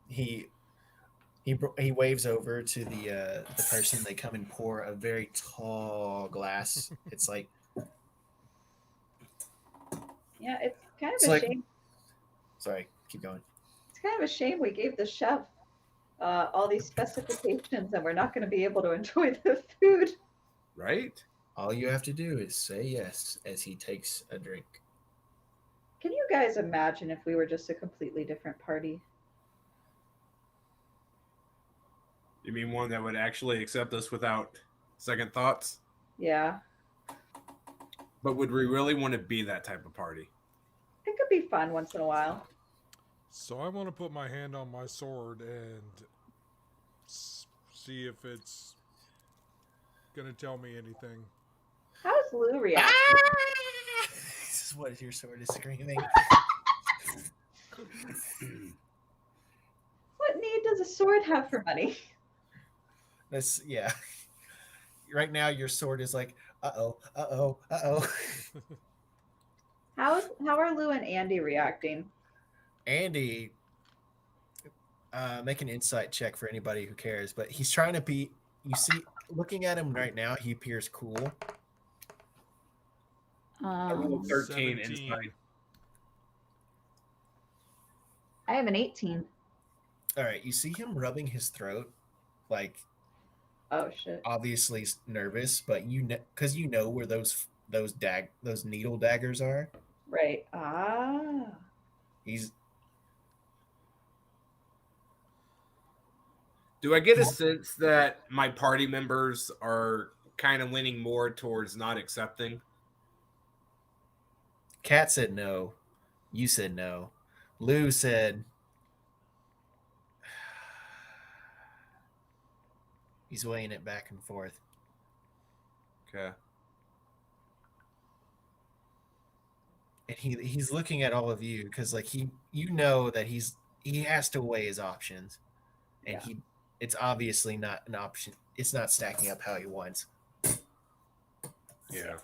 he waves over to the person. They come and pour a very tall glass. It's like Yeah, it's kind of It's a like- shame. sorry, keep going. It's kind of a shame we gave the chef all these specifications and we're not going to be able to enjoy the food. Right? All you have to do is say yes as he takes a drink. Can you guys imagine if we were just a completely different party? You mean one that would actually accept us without second thoughts? Yeah, But would we really want to be that type of party? it could be fun once in a while. So I want to put my hand on my sword and see if it's gonna tell me anything. How's Lou reacting? This is what your sword is screaming. What need does a sword have for money? That's yeah. Right now your sword is like, uh-oh, uh-oh, uh-oh. How are Lou and Andy reacting? Andy, make an insight check for anybody who cares, but he's trying to be, you see, looking at him right now, he appears cool. I rolled 13 17. inside. I have an 18. All right, you see him rubbing his throat, like Oh shit. obviously nervous, but you know, because you know where those needle daggers are. Right. Ah. He's Do I get a sense that my party members are kind of leaning more towards not accepting? Kat said no. You said no. Lou said he's weighing it back and forth. Okay. And he's looking at all of you because like you know that he has to weigh his options. And Yeah. it's obviously not an option. It's not stacking up how he wants. Yeah.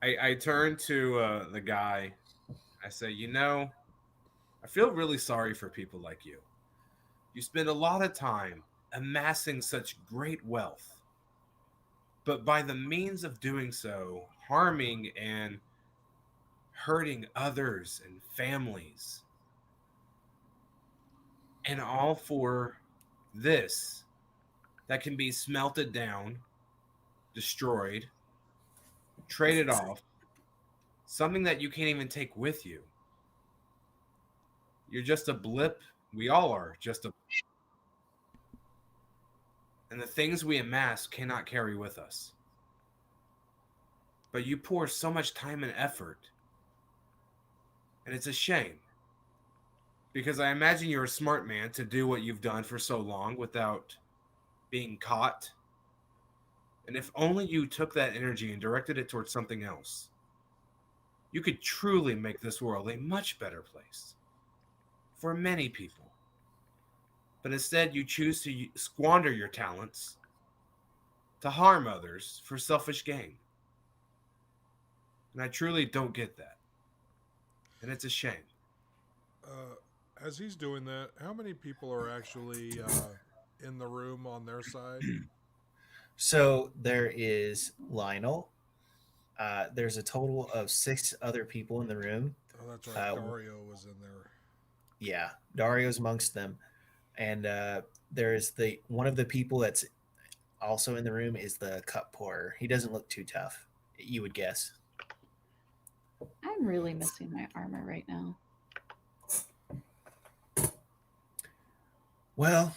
I turn to the guy. I say, you know, I feel really sorry for people like you. You spend a lot of time amassing such great wealth, but by the means of doing so, harming and hurting others and families. And all for this that can be smelted down, destroyed, traded off, something that you can't even take with you. You're just a blip. We all are just a. And the things we amass cannot carry with us. but you pour so much time and effort. And it's a shame. Because I imagine you're a smart man to do what you've done for so long without being caught. And if only you took that energy and directed it towards something else, you could truly make this world a much better place for many people. But instead, you choose to squander your talents to harm others for selfish gain. And I truly don't get that. And it's a shame. As he's doing that, how many people are actually in the room on their side? So there is Lionel. There's a total of 6 other people in the room. Oh, that's right. Dario was in there. Yeah, Dario's amongst them, and there's one of the people that's also in the room is the cup pourer. He doesn't look too tough, you would guess. I'm really missing my armor right now. Well,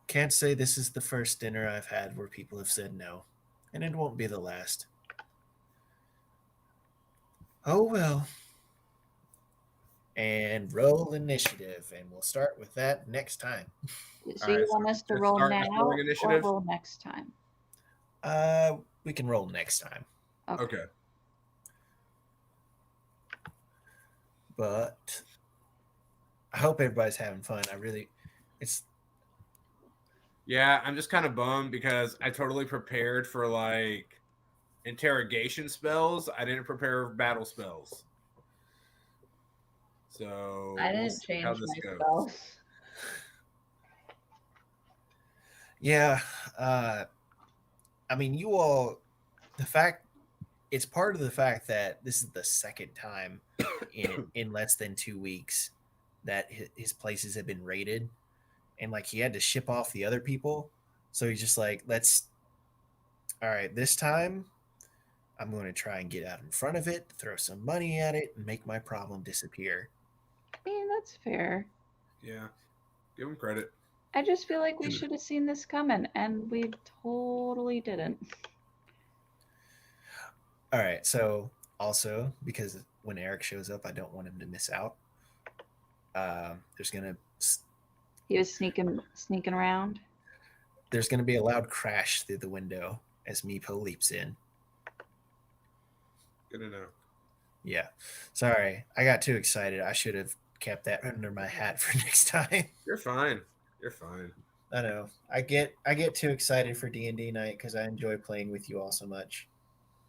can't say this is the first dinner I've had where people have said no, and it won't be the last. Oh well. And roll initiative, and we'll start with that next time. So All you right, want us to let's roll start now with rolling or initiative? roll next time? We can roll next time. Okay. But I hope everybody's having fun. Yeah, I'm just kind of bummed because I totally prepared for like interrogation spells. I didn't prepare for battle spells. So I we'll didn't see change how my this goes. spells. Yeah. I mean, you all, it's part of the fact that this is the second time in less than 2 weeks that his places have been raided, and like he had to ship off the other people. So he's just like, all right, this time I'm going to try and get out in front of it, throw some money at it, and make my problem disappear. I mean, that's fair. Yeah, give him credit. I just feel like we should have seen this coming, and we totally didn't. All right. So also, because when Eric shows up, I don't want him to miss out. He was sneaking around. There's gonna be a loud crash through the window as Meepo leaps in. Good to know. Yeah. Sorry, I got too excited. I should have kept that under my hat for next time. You're fine. You're fine. I know. I get too excited for D&D night because I enjoy playing with you all so much.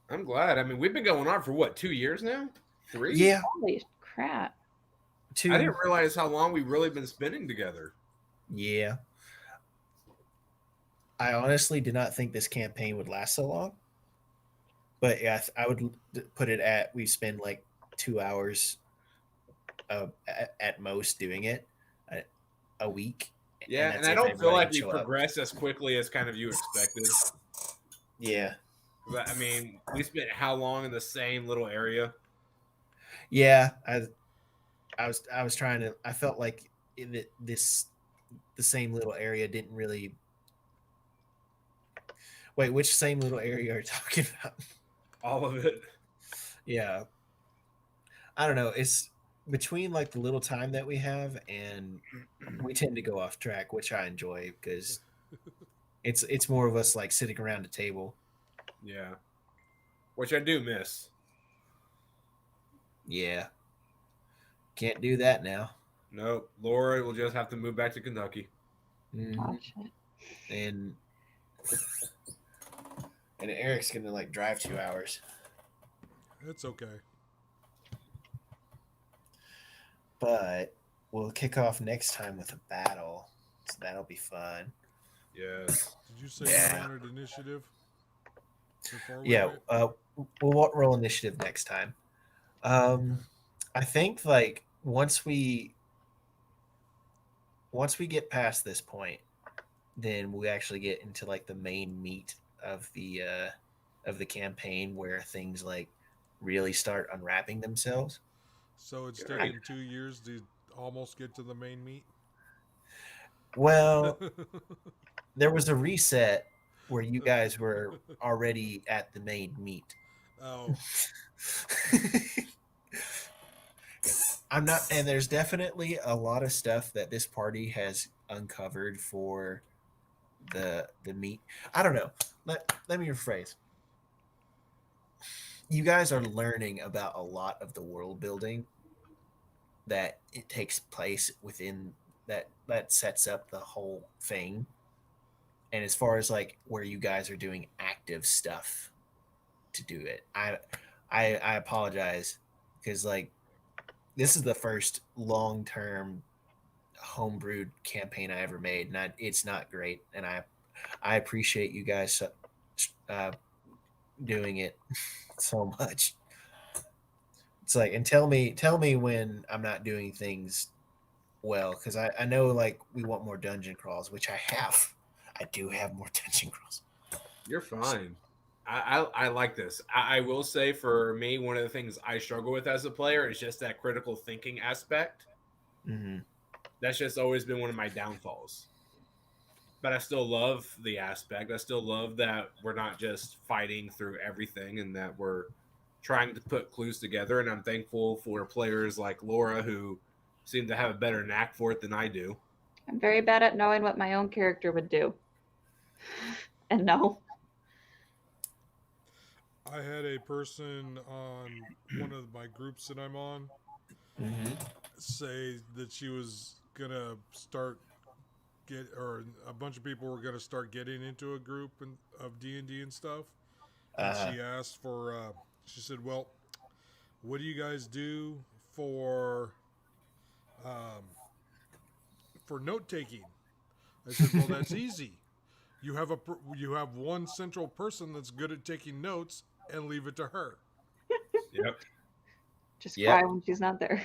I'm glad. I mean, we've been going on for what, 2 years now? 3? Yeah. Holy crap. Two. I didn't realize how long we've really been spending together. Yeah. I honestly did not think this campaign would last so long. But yeah, I would put it at we spend like 2 hours at most doing it a week. Yeah, and I don't feel like we progressed as quickly as kind of you expected. Yeah. I mean, we spent how long in the same little area? Yeah, I was trying to. I felt like the same little area didn't really. Wait, which same little area are you talking about? All of it. Yeah. I don't know. It's between like the little time that we have, and we tend to go off track, which I enjoy because it's more of us like sitting around a table. Yeah. Which I do miss. Yeah. Can't do that now. Nope. Laura will just have to move back to Kentucky. Mhm. Oh, shit. And Eric's gonna like drive 2 hours. It's okay. But we'll kick off next time with a battle. So that'll be fun. Yes. Did you say Yeah. you wanted initiative? before we Yeah, went? we'll roll initiative next time. I think like once we get past this point, then we actually get into like the main meat of the campaign where things like really start unwrapping themselves. So it's taken 2 years to almost get to the main meat. Well, there was a reset where you guys were already at the main meet. Oh, I'm not, and there's definitely a lot of stuff that this party has uncovered for the meet. I don't know. Let me rephrase. You guys are learning about a lot of the world building that it takes place within that sets up the whole thing. And as far as like where you guys are doing active stuff to do it, I apologize because like this is the first long term homebrewed campaign I ever made, and it's not great. And I appreciate you guys doing it so much. It's like, and tell me when I'm not doing things well, because I know like we want more dungeon crawls, which I have. I do have more dungeon crawls. You're fine. I like this. I will say for me, one of the things I struggle with as a player is just that critical thinking aspect. Mm-hmm. That's just always been one of my downfalls. But I still love the aspect. I still love that we're not just fighting through everything and that we're trying to put clues together. And I'm thankful for players like Laura who seem to have a better knack for it than I do. I'm very bad at knowing what my own character would do. And no. I had a person on one of my groups that I'm on Mm-hmm. say that she was gonna start or a bunch of people were gonna start getting into a group of D&D and stuff. And she asked for. She said, "Well, what do you guys do for note taking?" I said, "Well, that's easy. You have one central person that's good at taking notes, and leave it to her." Yep. Just Yep. cry when she's not there.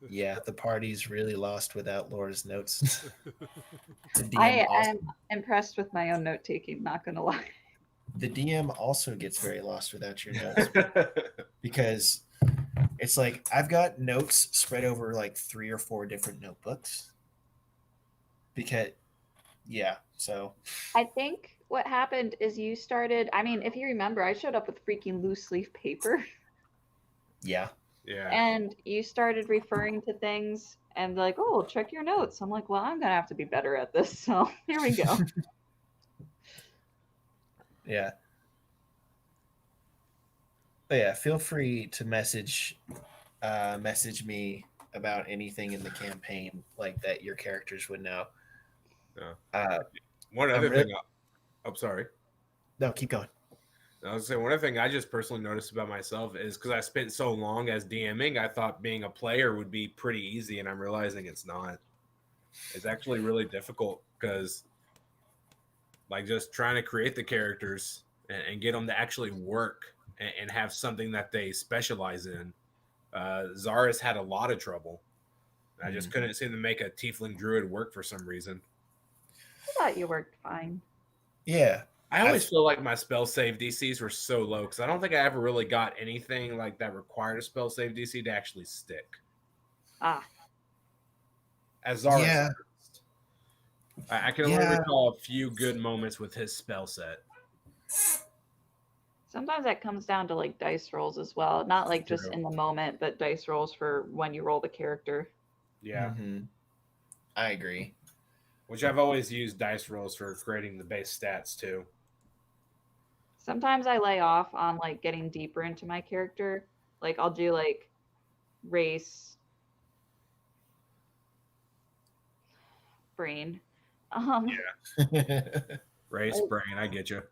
Yeah, the party's really lost without Laura's notes. The DM I also, am impressed with my own note taking, not gonna lie. the DM also gets very lost without your notes because it's like I've got notes spread over like 3 or 4 different notebooks. Because, yeah, so I think what happened is you started, I mean, if you remember, I showed up with freaking loose leaf paper yeah. Yeah. and you started referring to things and like, oh, check your notes. I'm like, well, I'm gonna have to be better at this. So here we go. Yeah. But yeah, feel free to message me about anything in the campaign like that your characters would know. Yeah. One other thing. I'm sorry. No, keep going. I was saying one other thing I just personally noticed about myself is because I spent so long as DMing, I thought being a player would be pretty easy, and I'm realizing it's not. It's actually really difficult because, like, just trying to create the characters and get them to actually work and have something that they specialize in. Zaris had a lot of trouble. I just couldn't seem to make a tiefling druid work for some reason. I thought you worked fine. Yeah. I always feel like my spell save DCs were so low because I don't think I ever really got anything like that required a spell save DC to actually stick. Ah, As Zaris, Yeah. I can only recall a few good moments with his spell set. sometimes that comes down to like dice rolls as well. Not like just True. in the moment, but dice rolls for when you roll the character. Yeah, I agree. which I've always used dice rolls for creating the base stats too. Sometimes I lay off on like getting deeper into my character. Like I'll do like race, brain. Race, brain, I get you.